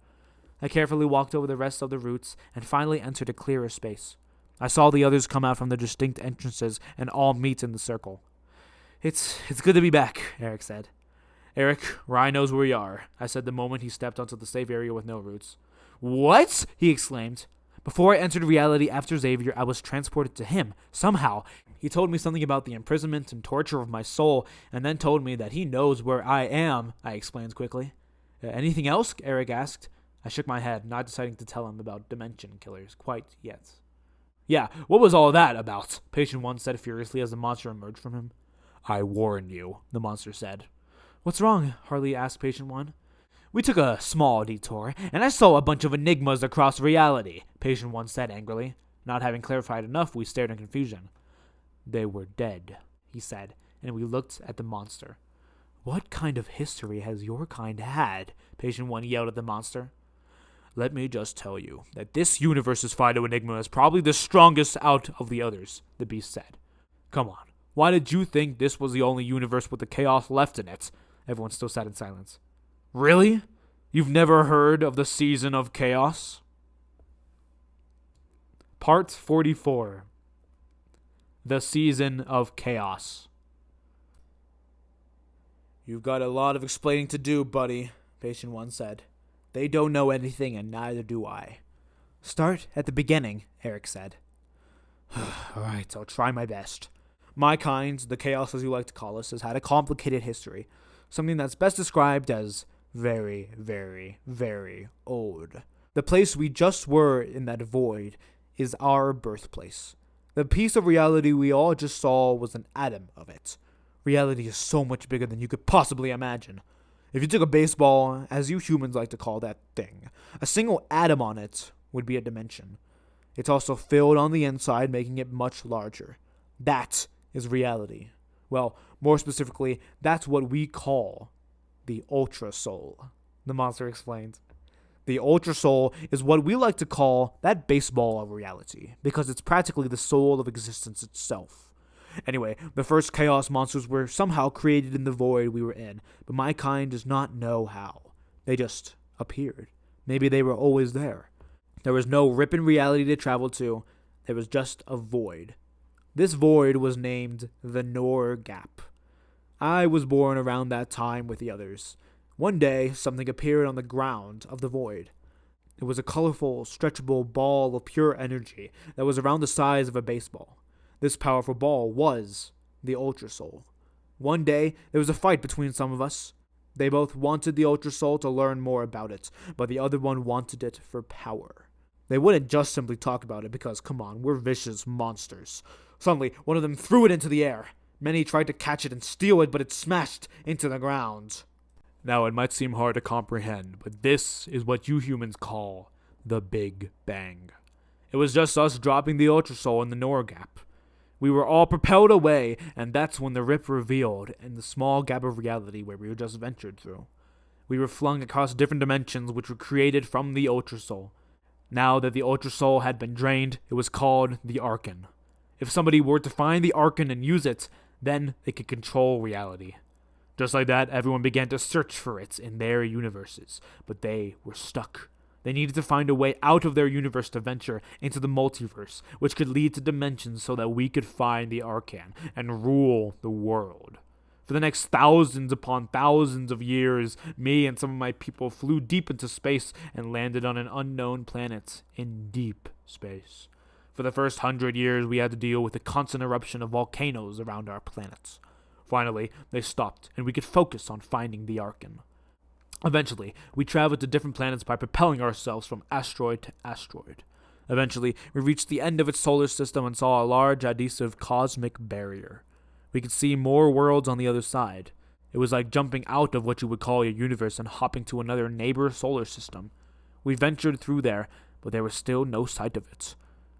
I carefully walked over the rest of the routes and finally entered a clearer space. I saw the others come out from the distinct entrances and all meet in the circle. It's good to be back, Eric said. Eric, Rye knows where we are, I said the moment he stepped onto the safe area with no roots. What? He exclaimed. Before I entered reality after Xavier, I was transported to him, somehow. He told me something about the imprisonment and torture of my soul, and then told me that he knows where I am, I explained quickly. Anything else? Eric asked. I shook my head, not deciding to tell him about dimension killers quite yet. Yeah, what was all that about? Patient 1 said furiously as the monster emerged from him. I warn you, the monster said. What's wrong? Harley asked Patient 1. We took a small detour, and I saw a bunch of enigmas across reality, Patient 1 said angrily. Not having clarified enough, we stared in confusion. They were dead, he said, and we looked at the monster. What kind of history has your kind had? Patient 1 yelled at the monster. Let me just tell you that this universe's Fido Enigma is probably the strongest out of the others, the beast said. Come on, why did you think this was the only universe with the chaos left in it? Everyone still sat in silence. Really? You've never heard of the Season of Chaos? Part 44. The Season of Chaos. You've got a lot of explaining to do, buddy, Patient 1 said. They don't know anything, and neither do I. Start at the beginning, Eric said. Alright, I'll try my best. My kind, the Chaos as you like to call us, has had a complicated history. Something that's best described as very, very, very old. The place we just were in that void is our birthplace. The piece of reality we all just saw was an atom of it. Reality is so much bigger than you could possibly imagine. If you took a baseball, as you humans like to call that thing, a single atom on it would be a dimension. It's also filled on the inside, making it much larger. That is reality. Well, more specifically, that's what we call the Ultra Soul, the monster explained. The Ultra Soul is what we like to call that baseball of reality, because it's practically the soul of existence itself. Anyway, the first chaos monsters were somehow created in the void we were in, but my kind does not know how. They just appeared. Maybe they were always there. There was no rip in reality to travel to. There was just a void. This void was named the Nor Gap. I was born around that time with the others. One day, something appeared on the ground of the void. It was a colorful, stretchable ball of pure energy that was around the size of a baseball. This powerful ball was the Ultra Soul. One day, there was a fight between some of us. They both wanted the Ultra Soul to learn more about it, but the other one wanted it for power. They wouldn't just simply talk about it because, come on, we're vicious monsters. Suddenly, one of them threw it into the air. Many tried to catch it and steal it, but it smashed into the ground. Now, it might seem hard to comprehend, but this is what you humans call the Big Bang. It was just us dropping the Ultra Soul in the Nor Gap. We were all propelled away, and that's when the rip revealed in the small gap of reality where we were just ventured through. We were flung across different dimensions which were created from the Ultra Soul. Now that the Ultra Soul had been drained, it was called the Archon. If somebody were to find the Archon and use it, then they could control reality. Just like that, everyone began to search for it in their universes, but they were stuck. They needed to find a way out of their universe to venture into the multiverse, which could lead to dimensions so that we could find the Archon and rule the world. For the next thousands upon thousands of years, me and some of my people flew deep into space and landed on an unknown planet in deep space. For the first 100 years, we had to deal with the constant eruption of volcanoes around our planets. Finally, they stopped, and we could focus on finding the Archon. Eventually, we traveled to different planets by propelling ourselves from asteroid to asteroid. Eventually, we reached the end of its solar system and saw a large adhesive cosmic barrier. We could see more worlds on the other side. It was like jumping out of what you would call your universe and hopping to another neighbor solar system. We ventured through there, but there was still no sight of it.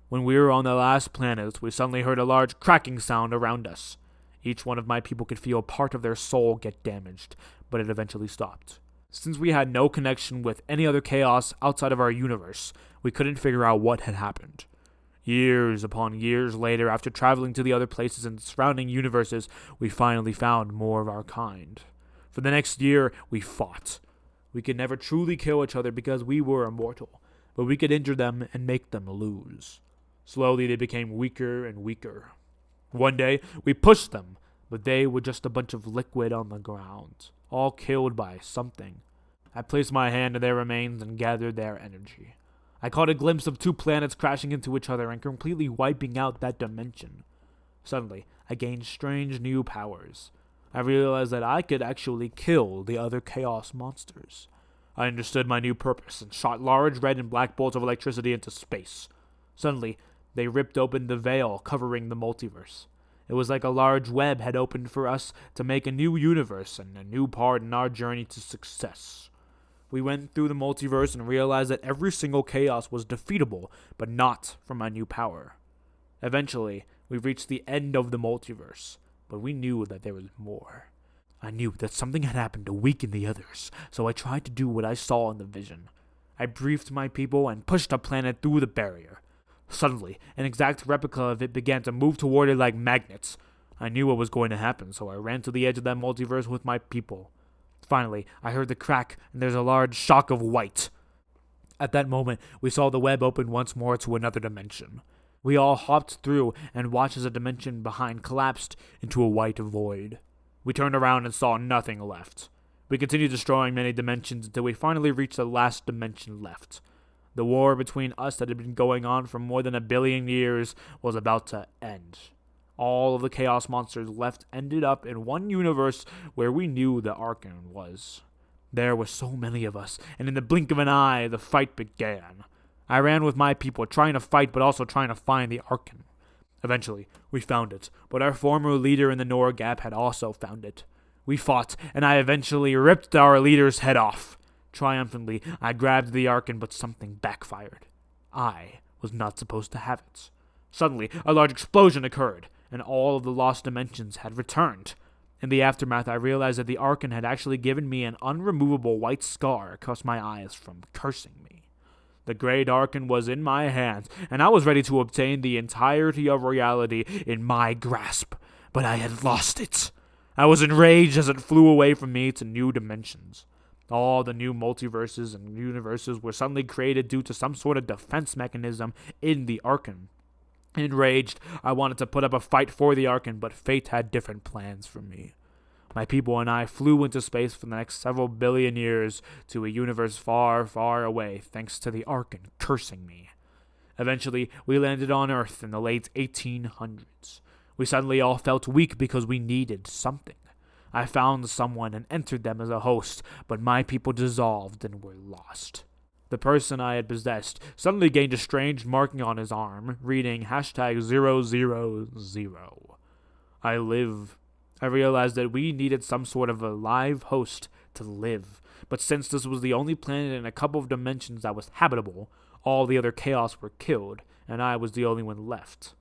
When we were on the last planet, we suddenly heard a large cracking sound around us. Each one of my people could feel part of their soul get damaged, but it eventually stopped. Since we had no connection with any other chaos outside of our universe, we couldn't figure out what had happened. Years upon years later, after traveling to the other places and surrounding universes, we finally found more of our kind. For the next year, we fought. We could never truly kill each other because we were immortal, but we could injure them and make them lose. Slowly, they became weaker and weaker. One day, we pushed them, but they were just a bunch of liquid on the ground, all killed by something. I placed my hand to their remains and gathered their energy. I caught a glimpse of two planets crashing into each other and completely wiping out that dimension. Suddenly, I gained strange new powers. I realized that I could actually kill the other chaos monsters. I understood my new purpose and shot large red and black bolts of electricity into space. Suddenly, they ripped open the veil covering the multiverse. It was like a large web had opened for us to make a new universe and a new part in our journey to success. We went through the multiverse and realized that every single chaos was defeatable, but not from my new power. Eventually, we reached the end of the multiverse, but we knew that there was more. I knew that something had happened to weaken the others, so I tried to do what I saw in the vision. I briefed my people and pushed a planet through the barrier. Suddenly, an exact replica of it began to move toward it like magnets. I knew what was going to happen, so I ran to the edge of that multiverse with my people. Finally, I heard the crack, and there's a large shock of white. At that moment, we saw the web open once more to another dimension. We all hopped through and watched as a dimension behind collapsed into a white void. We turned around and saw nothing left. We continued destroying many dimensions until we finally reached the last dimension left. The war between us that had been going on for more than 1 billion years was about to end. All of the chaos monsters left ended up in one universe where we knew the Archon was. There were so many of us, and in the blink of an eye, the fight began. I ran with my people, trying to fight but also trying to find the Archon. Eventually, we found it, but our former leader in the Nor Gap had also found it. We fought, and I eventually ripped our leader's head off. Triumphantly, I grabbed the Archon, but something backfired. I was not supposed to have it. Suddenly, a large explosion occurred, and all of the lost dimensions had returned. In the aftermath, I realized that the Archon had actually given me an unremovable white scar across my eyes from cursing me. The great Archon was in my hands, and I was ready to obtain the entirety of reality in my grasp, but I had lost it. I was enraged as it flew away from me to new dimensions. All the new multiverses and universes were suddenly created due to some sort of defense mechanism in the Archon. Enraged, I wanted to put up a fight for the Archon, but fate had different plans for me. My people and I flew into space for the next several billion years to a universe far, far away, thanks to the Archon cursing me. Eventually, we landed on Earth in the late 1800s. We suddenly all felt weak because we needed something. I found someone and entered them as a host, but my people dissolved and were lost. The person I had possessed suddenly gained a strange marking on his arm, reading #000. I realized that we needed some sort of a live host to live, but since this was the only planet in a couple of dimensions that was habitable, all the other chaos were killed, and I was the only one left.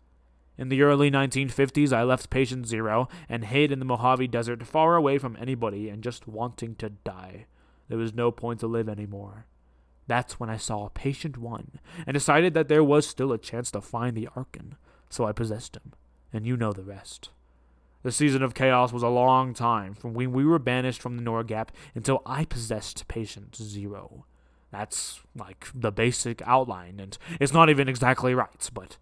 In the early 1950s, I left Patient Zero and hid in the Mojave Desert, far away from anybody and just wanting to die. There was no point to live anymore. That's when I saw Patient 1 and decided that there was still a chance to find the Archon, so I possessed him, and you know the rest. The season of chaos was a long time, from when we were banished from the Norgap until I possessed Patient Zero. That's like the basic outline, and it's not even exactly right, but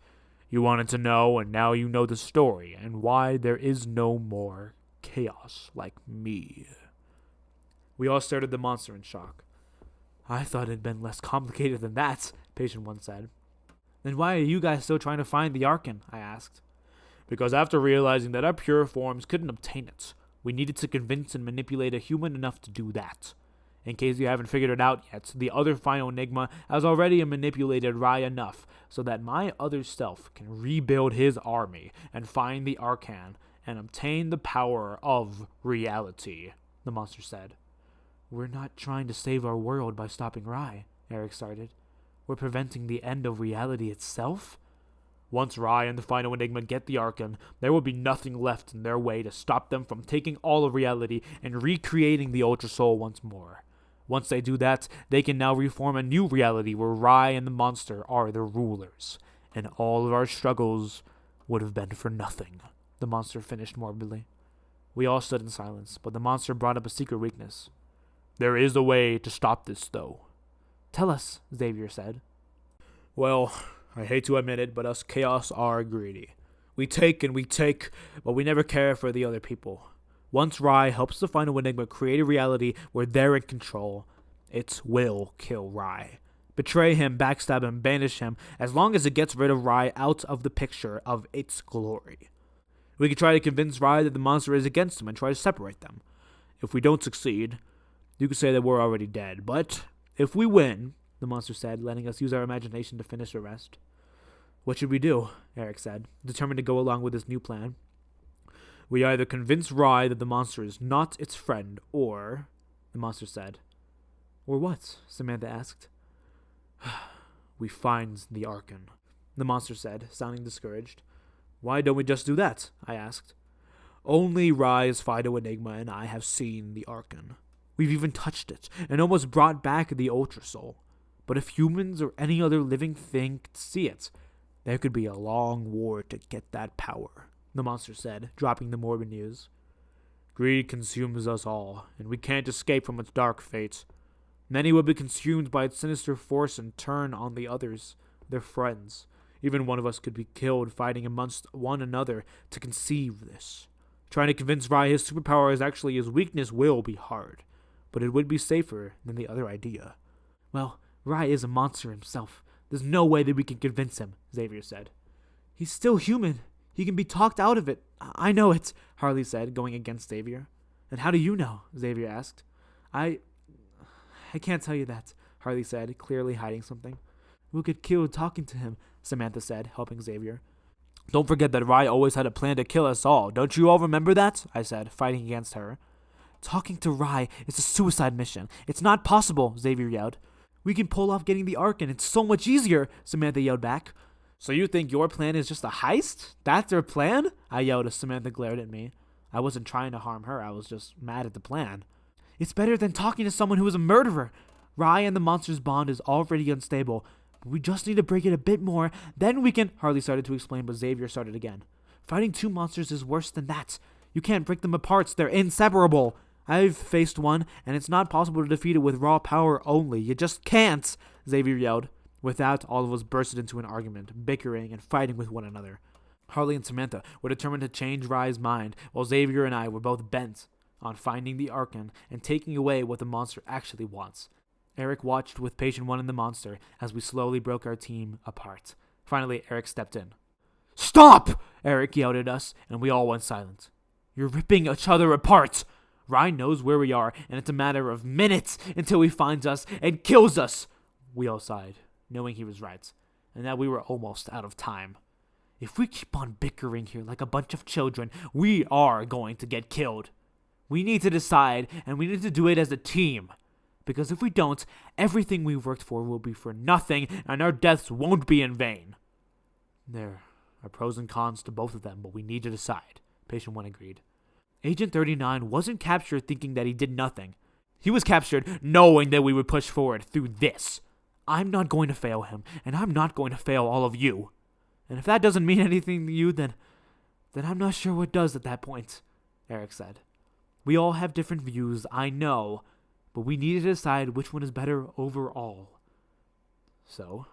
you wanted to know, and now you know the story, and why there is no more chaos like me. We all stared at the monster in shock. I thought it had been less complicated than that, Patient 1 said. Then why are you guys still trying to find the Archon? I asked. Because after realizing that our pure forms couldn't obtain it, we needed to convince and manipulate a human enough to do that. In case you haven't figured it out yet, the other final Enigma has already manipulated Rai enough so that my other self can rebuild his army and find the Archon and obtain the power of reality, the monster said. We're not trying to save our world by stopping Rai, Eric started. We're preventing the end of reality itself? Once Rai and the final Enigma get the Archon, there will be nothing left in their way to stop them from taking all of reality and recreating the Ultra Soul once more. Once they do that, they can now reform a new reality where Rai and the monster are the rulers, and all of our struggles would have been for nothing, the monster finished morbidly. We all stood in silence, but the monster brought up a secret weakness. There is a way to stop this, though. Tell us, Xavier said. Well, I hate to admit it, but us Chaos are greedy. We take and we take, but we never care for the other people. Once Rai helps the final Enigma create a reality where they're in control, it will kill Rai. Betray him, backstab him, banish him, as long as it gets rid of Rai out of the picture of its glory. We could try to convince Rai that the monster is against him and try to separate them. If we don't succeed, you could say that we're already dead, but if we win, the monster said, letting us use our imagination to finish the rest. What should we do? Eric said, determined to go along with this new plan. We either convince Rai that the monster is not its friend, or, the monster said. Or what? Samantha asked. We find the Archon, the monster said, sounding discouraged. Why don't we just do that? I asked. Only Rai's Fido Enigma and I have seen the Archon. We've even touched it, and almost brought back the Ultra Soul. But if humans or any other living thing could see it, there could be a long war to get that power, the monster said, dropping the morbid news. Greed consumes us all, and we can't escape from its dark fate. Many will be consumed by its sinister force and turn on the others, their friends. Even one of us could be killed fighting amongst one another to conceive this. Trying to convince Rai his superpower is actually his weakness will be hard, but it would be safer than the other idea. Well, Rai is a monster himself. There's no way that we can convince him, Xavier said. He's still human. He can be talked out of it. I know it, Harley said, going against Xavier. And how do you know? Xavier asked. I can't tell you that, Harley said, clearly hiding something. We'll get killed talking to him, Samantha said, helping Xavier. Don't forget that Rai always had a plan to kill us all. Don't you all remember that? I said, fighting against her. Talking to Rai is a suicide mission. It's not possible, Xavier yelled. We can pull off getting the Archon. It's so much easier, Samantha yelled back. So you think your plan is just a heist? That's their plan? I yelled as Samantha glared at me. I wasn't trying to harm her. I was just mad at the plan. It's better than talking to someone who is a murderer. Rai and the monster's bond is already unstable. But we just need to break it a bit more. Then we can... Harley started to explain, but Xavier started again. Fighting two monsters is worse than that. You can't break them apart. They're inseparable. I've faced one, and it's not possible to defeat it with raw power only. You just can't, Xavier yelled. With that, all of us bursted into an argument, bickering and fighting with one another. Harley and Samantha were determined to change Rye's mind, while Xavier and I were both bent on finding the Archon and taking away what the monster actually wants. Eric watched with Patient One and the monster as we slowly broke our team apart. Finally, Eric stepped in. "Stop!" Eric yelled at us, and we all went silent. "You're ripping each other apart! Rye knows where we are, and it's a matter of minutes until he finds us and kills us!" We all sighed, knowing he was right, and that we were almost out of time. If we keep on bickering here like a bunch of children, we are going to get killed. We need to decide, and we need to do it as a team. Because if we don't, everything we worked for will be for nothing, and our deaths won't be in vain. There are pros and cons to both of them, but we need to decide, Patient 1 agreed. Agent 39 wasn't captured thinking that he did nothing. He was captured knowing that we would push forward through this. I'm not going to fail him, and I'm not going to fail all of you. And if that doesn't mean anything to you, then I'm not sure what does at that point, Eric said. We all have different views, I know, but we need to decide which one is better overall. So,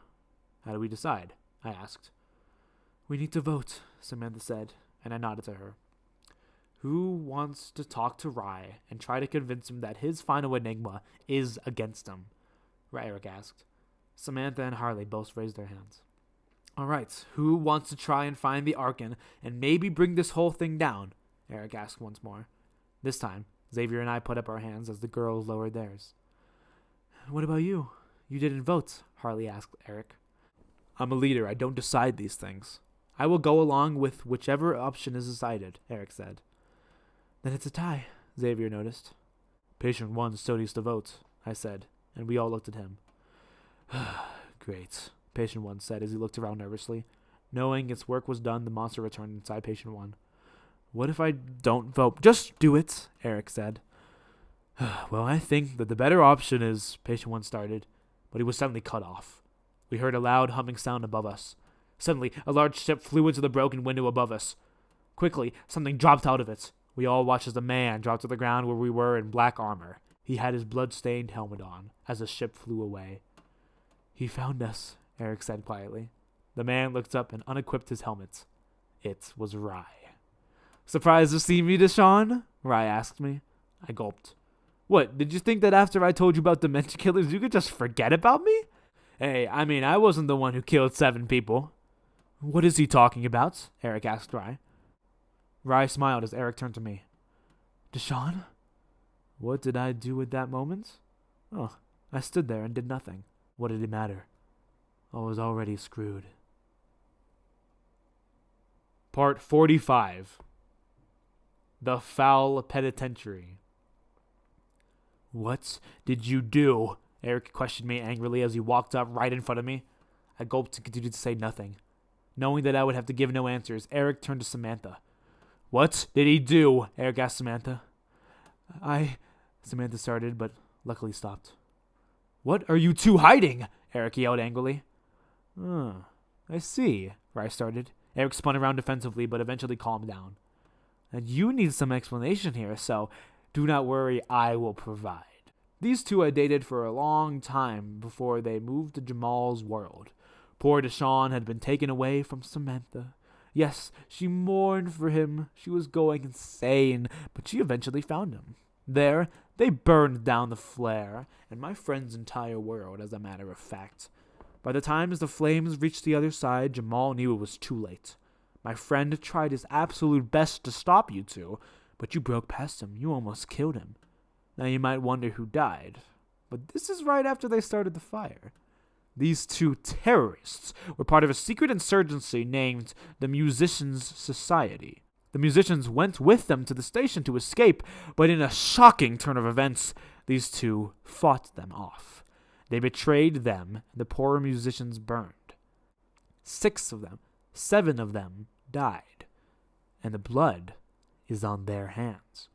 how do we decide? I asked. We need to vote, Samantha said, and I nodded to her. Who wants to talk to Rye and try to convince him that his final Enigma is against him? Eric asked. Samantha and Harley both raised their hands. All right, who wants to try and find the Archon and maybe bring this whole thing down? Eric asked once more. This time, Xavier and I put up our hands as the girls lowered theirs. What about you? You didn't vote, Harley asked Eric. I'm a leader. I don't decide these things. I will go along with whichever option is decided, Eric said. Then it's a tie, Xavier noticed. Patient 1 still needs to vote, I said, and we all looked at him. Great, Patient 1 said as he looked around nervously. Knowing its work was done, the monster returned inside Patient 1. What if I don't vote? Just do it, Eric said. Well, I think that the better option is, Patient 1 started, but he was suddenly cut off. We heard a loud humming sound above us. Suddenly, a large ship flew into the broken window above us. Quickly, something dropped out of it. We all watched as a man dropped to the ground where we were in black armor. He had his blood-stained helmet on as the ship flew away. He found us, Eric said quietly. The man looked up and unequipped his helmet. It was Rye. Surprised to see me, Deshaun? Rye asked me. I gulped. What, did you think that after I told you about dementia killers you could just forget about me? Hey, I wasn't the one who killed 7 people. What is he talking about? Eric asked Rye. Rye smiled as Eric turned to me. Deshaun? What did I do at that moment? Oh, I stood there and did nothing. What did it matter? I was already screwed. Part 45. The Foul Penitentiary. What did you do? Eric questioned me angrily as he walked up right in front of me. I gulped and continued to say nothing. Knowing that I would have to give no answers, Eric turned to Samantha. What did he do? Eric asked Samantha. Samantha started, but luckily stopped. What are you two hiding? Eric yelled angrily. I see, Rye started. Eric spun around defensively, but eventually calmed down. And you need some explanation here, so do not worry, I will provide. These two had dated for a long time before they moved to Jamal's world. Poor Deshaun had been taken away from Samantha. Yes, she mourned for him. She was going insane, but she eventually found him. There, they burned down the flare, and my friend's entire world, as a matter of fact. By the time the flames reached the other side, Jamal knew it was too late. My friend tried his absolute best to stop you two, but you broke past him. You almost killed him. Now you might wonder who died, but this is right after they started the fire. These two terrorists were part of a secret insurgency named the Musicians' Society. The musicians went with them to the station to escape, but in a shocking turn of events, these two fought them off. They betrayed them, and the poor musicians burned. 7 of them died, and the blood is on their hands.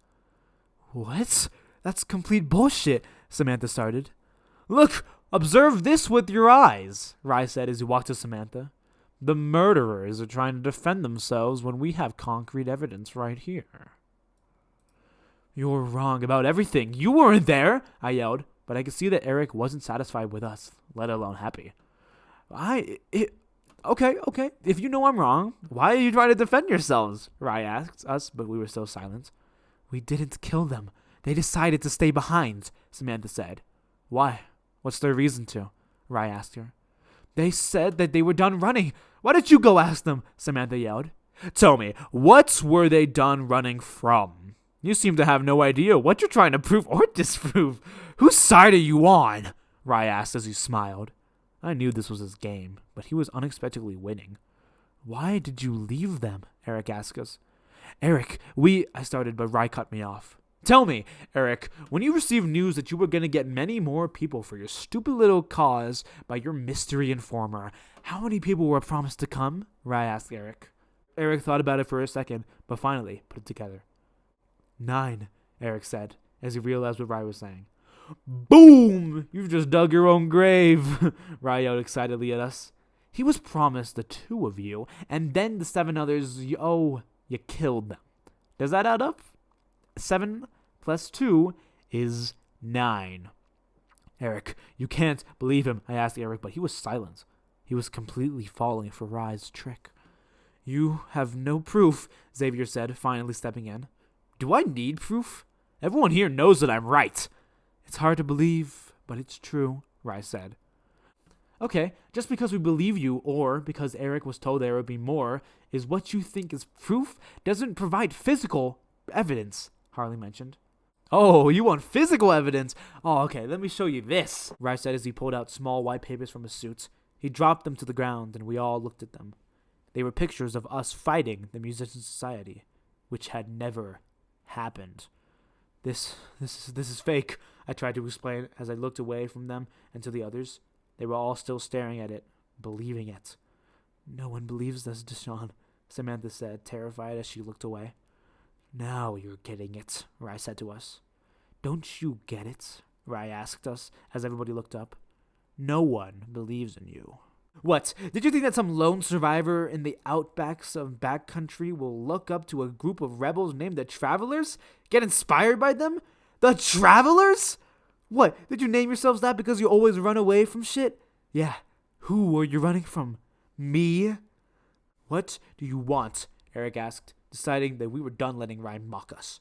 What? That's complete bullshit, Samantha started. Look, observe this with your eyes, Rye said as he walked to Samantha. The murderers are trying to defend themselves when we have concrete evidence right here. You're wrong about everything. You weren't there, I yelled, but I could see that Eric wasn't satisfied with us, let alone happy. Okay. If you know I'm wrong, why are you trying to defend yourselves? Rai asked us, but we were still silent. We didn't kill them. They decided to stay behind, Samantha said. Why? What's their reason to? Rai asked her. They said that they were done running. Why don't you go ask them? Samantha yelled. Tell me, what were they done running from? You seem to have no idea what you're trying to prove or disprove. Whose side are you on? Rai asked as he smiled. I knew this was his game, but he was unexpectedly winning. Why did you leave them? Eric asked us. Eric, I started, but Rai cut me off. Tell me, Eric, when you received news that you were going to get many more people for your stupid little cause by your mystery informer, how many people were promised to come? Rai asked Eric. Eric thought about it for a second, but finally put it together. 9, Eric said, as he realized what Rai was saying. Boom! You've just dug your own grave, Rai yelled excitedly at us. He was promised the 2 of you, and then the 7 others, you killed them. Does that add up? 7 plus 2 is 9. Eric, you can't believe him, I asked Eric, but he was silent. He was completely falling for Rai's trick. You have no proof, Xavier said, finally stepping in. Do I need proof? Everyone here knows that I'm right. It's hard to believe, but it's true, Rai said. Okay, just because we believe you, or because Eric was told there would be more, is what you think is proof doesn't provide physical evidence, Harley mentioned. Oh, you want physical evidence? Oh, okay, let me show you this, Rai said as he pulled out small white papers from his suit. He dropped them to the ground, and we all looked at them. They were pictures of us fighting the Musician Society, which had never happened. This is fake, I tried to explain as I looked away from them and to the others. They were all still staring at it, believing it. No one believes this, Deshaun, Samantha said, terrified as she looked away. Now you're getting it, Rai said to us. Don't you get it? Rai asked us as everybody looked up. No one believes in you. What? Did you think that some lone survivor in the outbacks of backcountry will look up to a group of rebels named the Travelers? Get inspired by them? The Travelers? What? Did you name yourselves that because you always run away from shit? Yeah. Who are you running from? Me? What do you want? Eric asked, deciding that we were done letting Ryan mock us.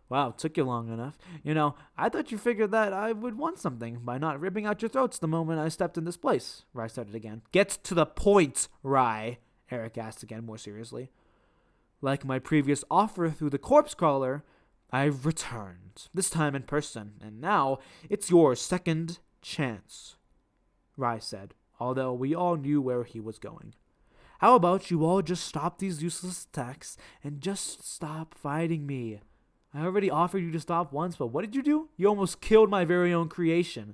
Wow, took you long enough. I thought you figured that I would want something by not ripping out your throats the moment I stepped in this place. Rai started again. Get to the point, Rai, Eric asked again more seriously. Like my previous offer through the corpse crawler, I've returned, this time in person, and now it's your second chance, Rai said, although we all knew where he was going. How about you all just stop these useless attacks and just stop fighting me? I already offered you to stop once, but what did you do? You almost killed my very own creation.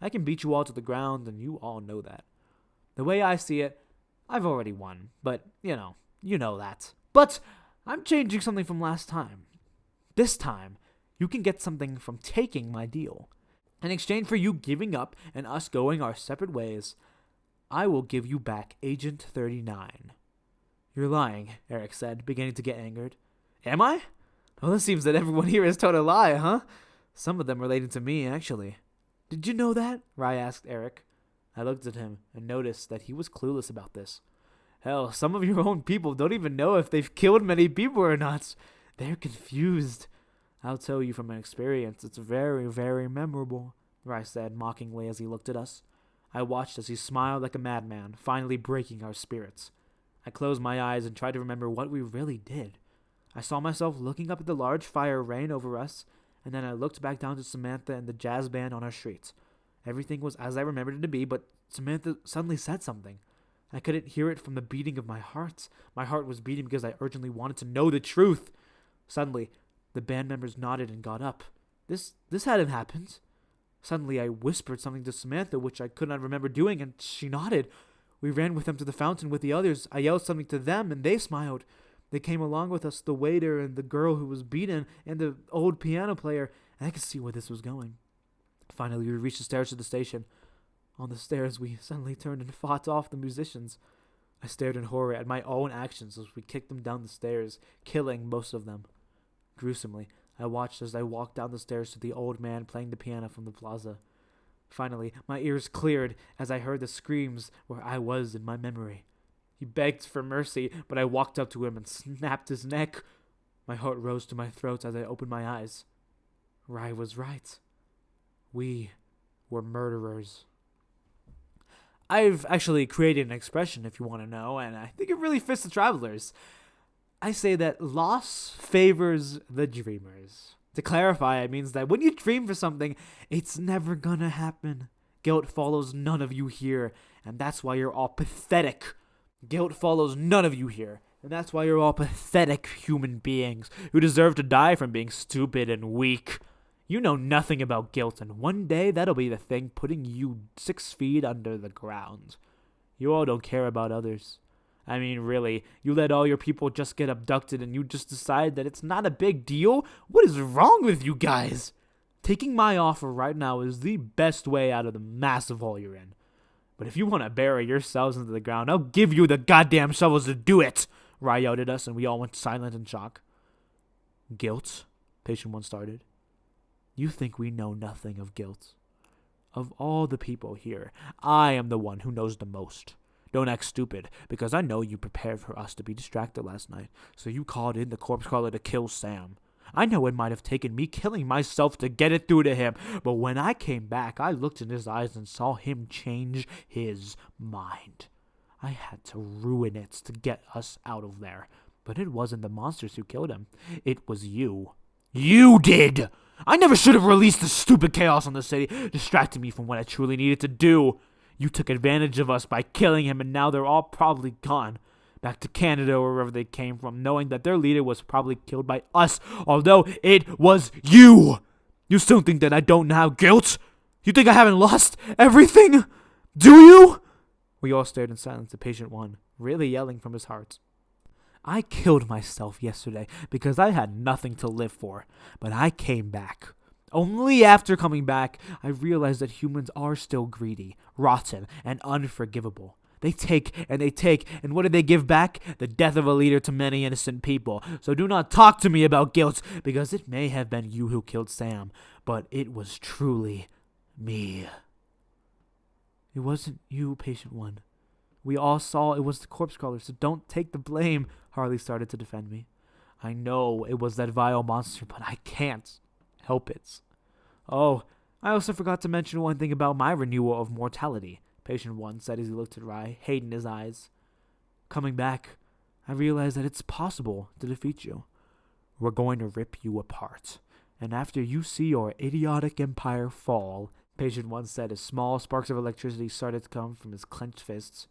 I can beat you all to the ground, and you all know that. The way I see it, I've already won, but, you know that. But I'm changing something from last time. This time, you can get something from taking my deal. In exchange for you giving up and us going our separate ways, I will give you back Agent 39. You're lying, Eric said, beginning to get angered. Am I? Well, it seems that everyone here has told a lie, huh? Some of them relating to me, actually. Did you know that? Rai asked Eric. I looked at him and noticed that he was clueless about this. Hell, some of your own people don't even know if they've killed many people or not. They're confused. I'll tell you from an experience, it's very, very memorable, Rai said mockingly as he looked at us. I watched as he smiled like a madman, finally breaking our spirits. I closed my eyes and tried to remember what we really did. I saw myself looking up at the large fire rain over us, and then I looked back down to Samantha and the jazz band on our streets. Everything was as I remembered it to be, but Samantha suddenly said something. I couldn't hear it from the beating of my heart. My heart was beating because I urgently wanted to know the truth. Suddenly, the band members nodded and got up. This hadn't happened. Suddenly, I whispered something to Samantha, which I could not remember doing, and she nodded. We ran with them to the fountain with the others. I yelled something to them, and they smiled. They came along with us, the waiter and the girl who was beaten and the old piano player, and I could see where this was going. Finally, we reached the stairs to the station. On the stairs, we suddenly turned and fought off the musicians. I stared in horror at my own actions as we kicked them down the stairs, killing most of them. Gruesomely, I watched as I walked down the stairs to the old man playing the piano from the plaza. Finally, my ears cleared as I heard the screams where I was in my memory. He begged for mercy, but I walked up to him and snapped his neck. My heart rose to my throat as I opened my eyes. Rai was right. We were murderers. I've actually created an expression, if you want to know, and I think it really fits the travelers. I say that loss favors the dreamers. To clarify, it means that when you dream for something, it's never gonna happen. Guilt follows none of you here, and that's why you're all pathetic. Guilt follows none of you here, and that's why you're all pathetic human beings who deserve to die from being stupid and weak. You know nothing about guilt, and one day that'll be the thing putting you 6 feet under the ground. You all don't care about others. I mean, really, you let all your people just get abducted and you just decide that it's not a big deal? What is wrong with you guys? Taking my offer right now is the best way out of the massive hole you're in. But if you want to bury yourselves into the ground, I'll give you the goddamn shovels to do it! Rai yelled at us and we all went silent in shock. Guilt? Patient 1 started. You think we know nothing of guilt? Of all the people here, I am the one who knows the most. Don't act stupid, because I know you prepared for us to be distracted last night, so you called in the corpse crawler to kill Sam. I know it might have taken me killing myself to get it through to him, but when I came back, I looked in his eyes and saw him change his mind. I had to ruin it to get us out of there, but it wasn't the monsters who killed him. It was you. You did! I never should have released the stupid chaos on the city, distracting me from what I truly needed to do. You took advantage of us by killing him, and now they're all probably gone. Back to Canada or wherever they came from, knowing that their leader was probably killed by us, although it was you! You still think that I don't have guilt? You think I haven't lost everything? Do you? We all stared in silence at Patient 1, really yelling from his heart. I killed myself yesterday because I had nothing to live for, but I came back. Only after coming back, I realized that humans are still greedy, rotten, and unforgivable. They take, and what do they give back? The death of a leader to many innocent people. So do not talk to me about guilt, because it may have been you who killed Sam, but it was truly me. It wasn't you, Patient 1. We all saw it was the corpse crawler, so don't take the blame, Harley started to defend me. I know it was that vile monster, but I can't help it. Oh, I also forgot to mention one thing about my renewal of mortality, Patient 1 said as he looked at Rai, hate in his eyes. Coming back, I realized that it's possible to defeat you. We're going to rip you apart. And after you see your idiotic empire fall, Patient 1 said as small sparks of electricity started to come from his clenched fists,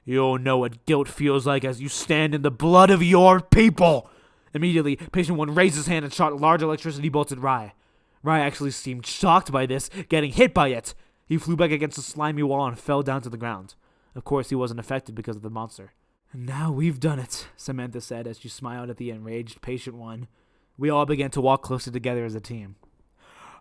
you'll know what guilt feels like as you stand in the blood of your people! Immediately, Patient 1 raised his hand and shot large electricity bolts at Rai. Rai actually seemed shocked by this, getting hit by it. He flew back against the slimy wall and fell down to the ground. Of course, he wasn't affected because of the monster. And now we've done it, Samantha said as she smiled at the enraged Patient 1. We all began to walk closer together as a team.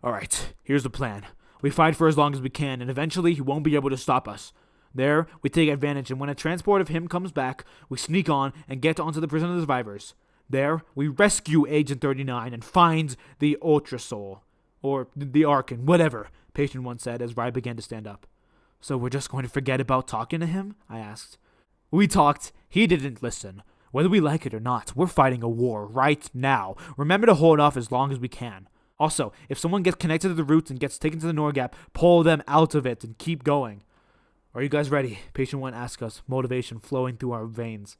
Alright, here's the plan. We fight for as long as we can, and eventually he won't be able to stop us. There, we take advantage, and when a transport of him comes back, we sneak on and get onto the prison of the survivors. There, we rescue Agent 39 and find the Ultra Soul. Or the Archon, whatever, Patient 1 said as Rai began to stand up. So we're just going to forget about talking to him? I asked. We talked. He didn't listen. Whether we like it or not, we're fighting a war right now. Remember to hold off as long as we can. Also, if someone gets connected to the roots and gets taken to the Norgap, pull them out of it and keep going. Are you guys ready? Patient 1 asked us, motivation flowing through our veins.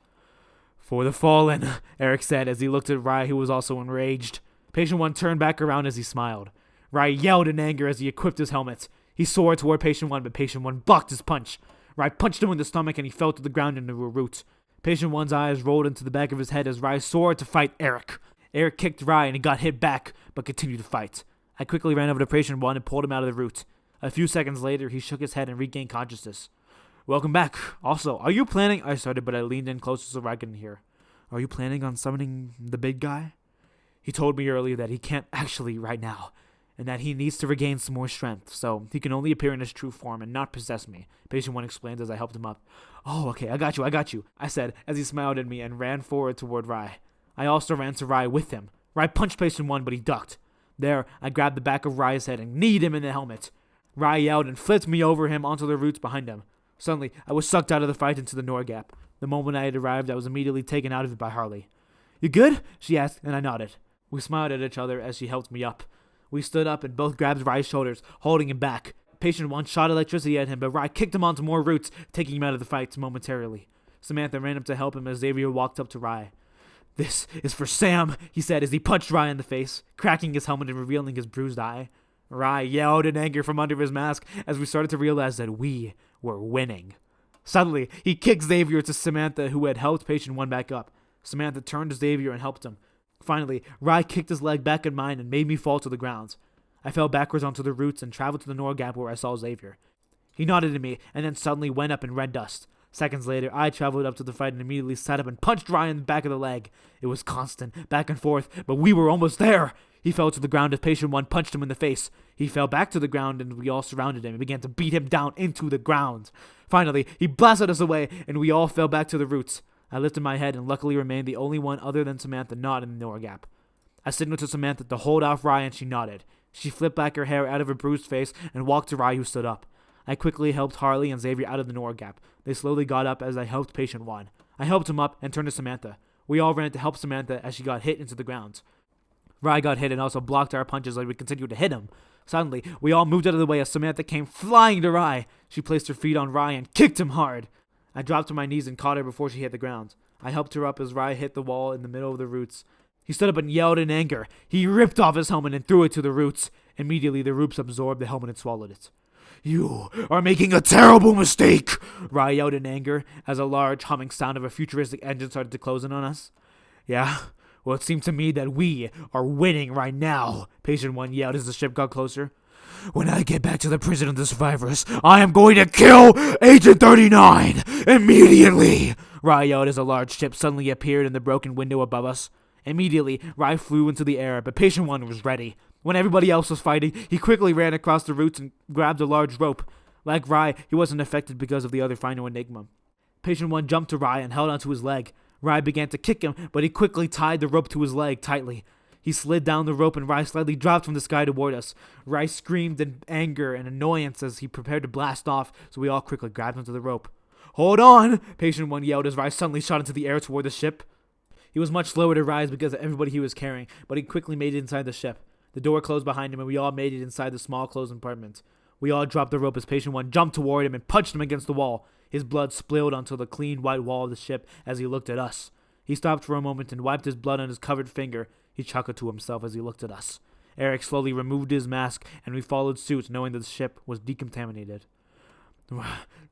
For the fallen, Eric said as he looked at Rai, who was also enraged. Patient 1 turned back around as he smiled. Rai yelled in anger as he equipped his helmet. He soared toward Patient 1, but Patient 1 blocked his punch. Rai punched him in the stomach and he fell to the ground into a root. Patient 1's eyes rolled into the back of his head as Rai soared to fight Eric. Eric kicked Rai and he got hit back, but continued to fight. I quickly ran over to Patient 1 and pulled him out of the root. A few seconds later, he shook his head and regained consciousness. Welcome back. Also, are you planning... I started, but I leaned in closer so Rai couldn't hear. Are you planning on summoning the big guy? He told me earlier that he can't actually right now, and that he needs to regain some more strength, so he can only appear in his true form and not possess me, Patient 1 explained as I helped him up. Oh, okay, I got you, I said as he smiled at me and ran forward toward Rai. I also ran to Rai with him. Rai punched Patient 1, but he ducked. There, I grabbed the back of Rai's head and kneed him in the helmet. Rye yelled and flipped me over him onto the roots behind him. Suddenly, I was sucked out of the fight into the Nor gap. The moment I had arrived, I was immediately taken out of it by Harley. "You good?" she asked, and I nodded. We smiled at each other as she helped me up. We stood up and both grabbed Rye's shoulders, holding him back. Patient 1 shot electricity at him, but Rye kicked him onto more roots, taking him out of the fight momentarily. Samantha ran up to help him as Xavier walked up to Rye. "This is for Sam," he said as he punched Rye in the face, cracking his helmet and revealing his bruised eye. Rye yelled in anger from under his mask as we started to realize that we were winning. Suddenly, he kicked Xavier to Samantha, who had helped Patient 1 back up. Samantha turned to Xavier and helped him. Finally, Rye kicked his leg back in mine and made me fall to the ground. I fell backwards onto the roots and traveled to the Nor gap where I saw Xavier. He nodded at me and then suddenly went up in red dust. Seconds later, I traveled up to the fight and immediately sat up and punched Rye in the back of the leg. It was constant, back and forth, but we were almost there. He fell to the ground as Patient 1 punched him in the face. He fell back to the ground and we all surrounded him and began to beat him down into the ground. Finally, he blasted us away and we all fell back to the roots. I lifted my head and luckily remained the only one other than Samantha not in the Nor gap. I signaled to Samantha to hold off Rye and she nodded. She flipped back her hair out of her bruised face and walked to Rye, who stood up. I quickly helped Harley and Xavier out of the Nor gap. They slowly got up as I helped Patient 1. I helped him up and turned to Samantha. We all ran to help Samantha as she got hit into the ground. Rye got hit and also blocked our punches as we continued to hit him. Suddenly, we all moved out of the way as Samantha came flying to Rye. She placed her feet on Rye and kicked him hard. I dropped to my knees and caught her before she hit the ground. I helped her up as Rye hit the wall in the middle of the roots. He stood up and yelled in anger. He ripped off his helmet and threw it to the roots. Immediately, the roots absorbed the helmet and swallowed it. "You are making a terrible mistake," Rye yelled in anger as a large humming sound of a futuristic engine started to close in on us. "Yeah? Well, it seems to me that we are winning right now," Patient 1 yelled as the ship got closer. "When I get back to the prison of the survivors, I am going to kill Agent 39 immediately," Rye yelled as a large ship suddenly appeared in the broken window above us. Immediately, Rye flew into the air, but Patient 1 was ready. When everybody else was fighting, he quickly ran across the roots and grabbed a large rope. Like Rye, he wasn't affected because of the other final Enigma. Patient 1 jumped to Rye and held onto his leg. Rye began to kick him, but he quickly tied the rope to his leg tightly. He slid down the rope and Rye slightly dropped from the sky toward us. Rye screamed in anger and annoyance as he prepared to blast off, so we all quickly grabbed onto the rope. "Hold on!" Patient 1 yelled as Rye suddenly shot into the air toward the ship. He was much slower to rise because of everybody he was carrying, but he quickly made it inside the ship. The door closed behind him and we all made it inside the small closed compartment. We all dropped the rope as Patient 1 jumped toward him and punched him against the wall. His blood spilled onto the clean white wall of the ship as he looked at us. He stopped for a moment and wiped his blood on his covered finger. He chuckled to himself as he looked at us. Eric slowly removed his mask and we followed suit, knowing that the ship was decontaminated.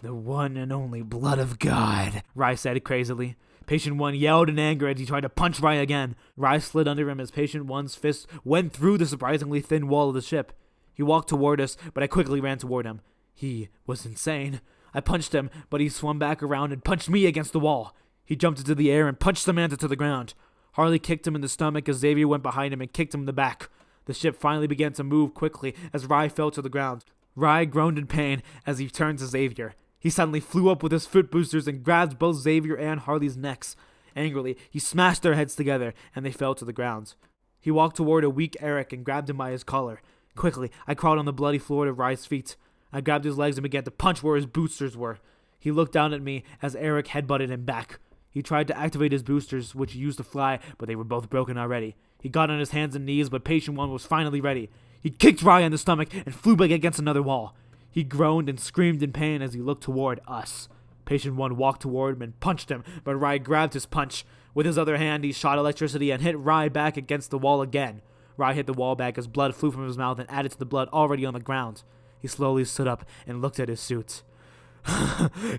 "The one and only blood of God," Rye said crazily. Patient 1 yelled in anger as he tried to punch Rye again. Rye slid under him as Patient 1's fist went through the surprisingly thin wall of the ship. He walked toward us, but I quickly ran toward him. He was insane. I punched him, but he swung back around and punched me against the wall. He jumped into the air and punched Samantha to the ground. Harley kicked him in the stomach as Xavier went behind him and kicked him in the back. The ship finally began to move quickly as Rye fell to the ground. Rye groaned in pain as he turned to Xavier. He suddenly flew up with his foot boosters and grabbed both Xavier and Harley's necks. Angrily, he smashed their heads together, and they fell to the ground. He walked toward a weak Eric and grabbed him by his collar. Quickly, I crawled on the bloody floor to Rye's feet. I grabbed his legs and began to punch where his boosters were. He looked down at me as Eric headbutted him back. He tried to activate his boosters, which he used to fly, but they were both broken already. He got on his hands and knees, but Patient 1 was finally ready. He kicked Rye in the stomach and flew back against another wall. He groaned and screamed in pain as he looked toward us. Patient 1 walked toward him and punched him, but Rye grabbed his punch. With his other hand, he shot electricity and hit Rye back against the wall again. Rye hit the wall back as blood flew from his mouth and added to the blood already on the ground. He slowly stood up and looked at his suit.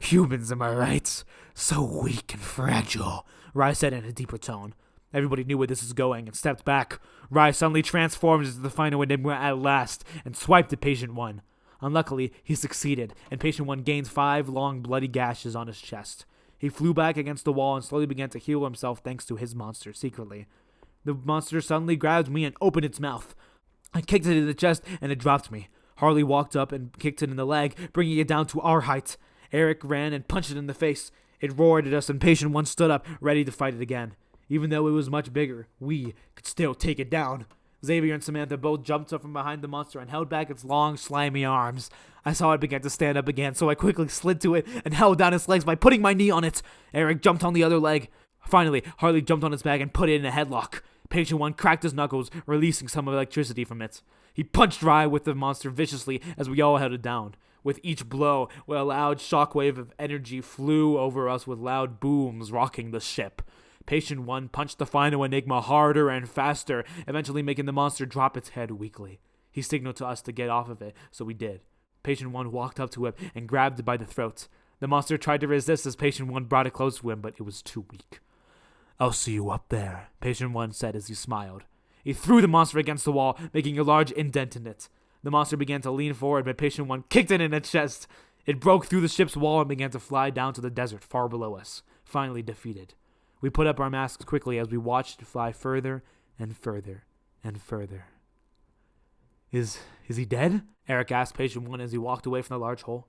"Humans, am I right? So weak and fragile," Rye said in a deeper tone. Everybody knew where this was going and stepped back. Rye suddenly transformed into the final Enigma at last and swiped at Patient 1. Unluckily, he succeeded, and Patient 1 gained 5 long bloody gashes on his chest. He flew back against the wall and slowly began to heal himself thanks to his monster secretly. The monster suddenly grabbed me and opened its mouth. I kicked it in the chest and it dropped me. Harley walked up and kicked it in the leg, bringing it down to our height. Eric ran and punched it in the face. It roared at us and Patient 1 stood up, ready to fight it again. Even though it was much bigger, we could still take it down. Xavier and Samantha both jumped up from behind the monster and held back its long, slimy arms. I saw it begin to stand up again, so I quickly slid to it and held down its legs by putting my knee on it. Eric jumped on the other leg. Finally, Harley jumped on its back and put it in a headlock. Patient 1 cracked his knuckles, releasing some electricity from it. He punched Rye with the monster viciously as we all held it down. With each blow, a loud shockwave of energy flew over us with loud booms rocking the ship. Patient 1 punched the final Enigma harder and faster, eventually making the monster drop its head weakly. He signaled to us to get off of it, so we did. Patient 1 walked up to it and grabbed it by the throat. The monster tried to resist as Patient 1 brought it close to him, but it was too weak. "I'll see you up there," Patient 1 said as he smiled. He threw the monster against the wall, making a large indent in it. The monster began to lean forward, but Patient 1 kicked it in the chest. It broke through the ship's wall and began to fly down to the desert far below us, finally defeated. We put up our masks quickly as we watched it fly further and further and further. Is he dead?" Eric asked Patient 1 as he walked away from the large hole.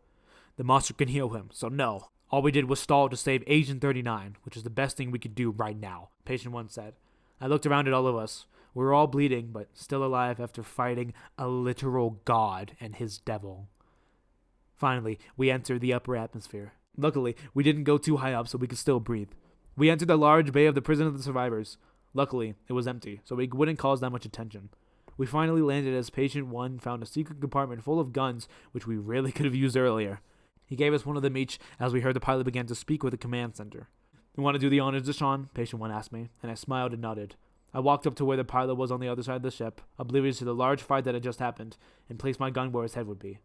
"The monster can heal him, so no. All we did was stall to save Agent 39, which is the best thing we could do right now," Patient 1 said. I looked around at all of us. We were all bleeding, but still alive after fighting a literal god and his devil. Finally, we entered the upper atmosphere. Luckily, we didn't go too high up so we could still breathe. We entered the large bay of the prison of the survivors. Luckily, it was empty, so we wouldn't cause that much attention. We finally landed as Patient 1 found a secret compartment full of guns, which we really could have used earlier. He gave us one of them each as we heard the pilot begin to speak with the command center. "You want to do the honors, Deshaun?" Patient 1 asked me, and I smiled and nodded. I walked up to where the pilot was on the other side of the ship, oblivious to the large fight that had just happened, and placed my gun where his head would be.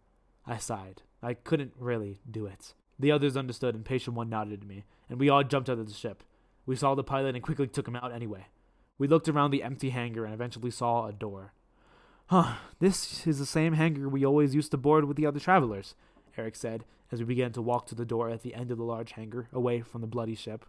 I sighed. I couldn't really do it. The others understood, and Patient 1 nodded to me, and we all jumped out of the ship. We saw the pilot and quickly took him out anyway. We looked around the empty hangar and eventually saw a door. This is the same hangar we always used to board with the other travelers," Eric said, as we began to walk to the door at the end of the large hangar, away from the bloody ship.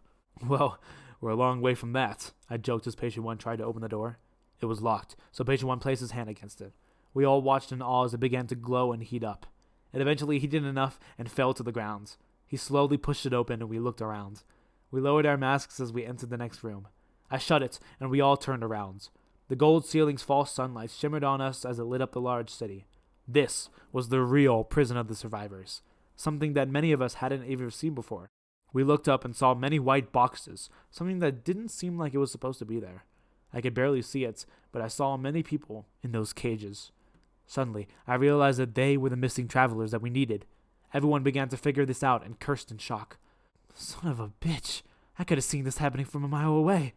"Well, we're a long way from that," I joked as Patient 1 tried to open the door. It was locked, so Patient 1 placed his hand against it. We all watched in awe as it began to glow and heat up. It eventually heated enough and fell to the ground. He slowly pushed it open and we looked around. We lowered our masks as we entered the next room. I shut it, and we all turned around. The gold ceiling's false sunlight shimmered on us as it lit up the large city. This was the real prison of the survivors, something that many of us hadn't ever seen before. We looked up and saw many white boxes, something that didn't seem like it was supposed to be there. I could barely see it, but I saw many people in those cages. Suddenly, I realized that they were the missing travelers that we needed. Everyone began to figure this out and cursed in shock. "Son of a bitch. I could have seen this happening from a mile away."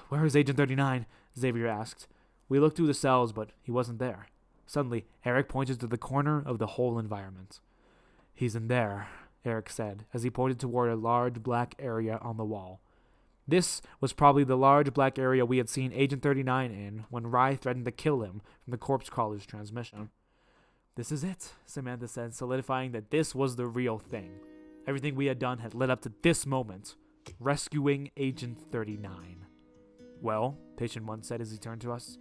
"Where is Agent 39? Xavier asked. We looked through the cells, but he wasn't there. Suddenly, Eric pointed to the corner of the whole environment. "He's in there," Eric said, as he pointed toward a large black area on the wall. This was probably the large black area we had seen Agent 39 in when Rye threatened to kill him from the corpse crawler's transmission. "This is it," Samantha said, solidifying that this was the real thing. Everything we had done had led up to this moment, rescuing Agent 39. "Well," Patient 1 said as he turned to us,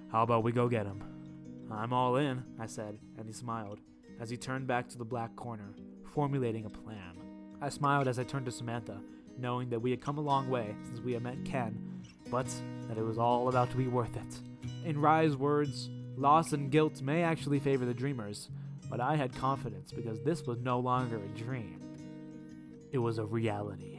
"how about we go get him?" "I'm all in," I said, and he smiled as he turned back to the black corner, formulating a plan. I smiled as I turned to Samantha, knowing that we had come a long way since we had met Ken, but that it was all about to be worth it. In Rye's words, loss and guilt may actually favor the dreamers, but I had confidence because this was no longer a dream. It was a reality.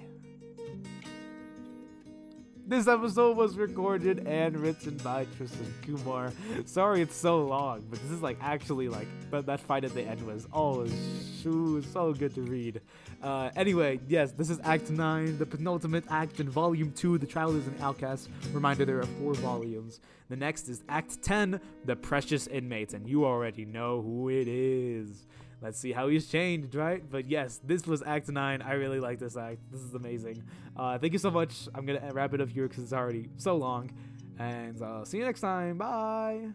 This episode was recorded and written by Tristan Kumar. Sorry it's so long, but this is actually that fight at the end was so good to read. Anyway, yes, this is Act 9, the penultimate act in Volume 2, The Travelers and Outcasts. Reminder, there are 4 volumes. The next is Act 10, The Precious Inmates, and you already know who it is. Let's see how he's changed, right? But yes, this was Act 9. I really like this act. This is amazing. Thank you so much. I'm going to wrap it up here because it's already so long. And see you next time. Bye!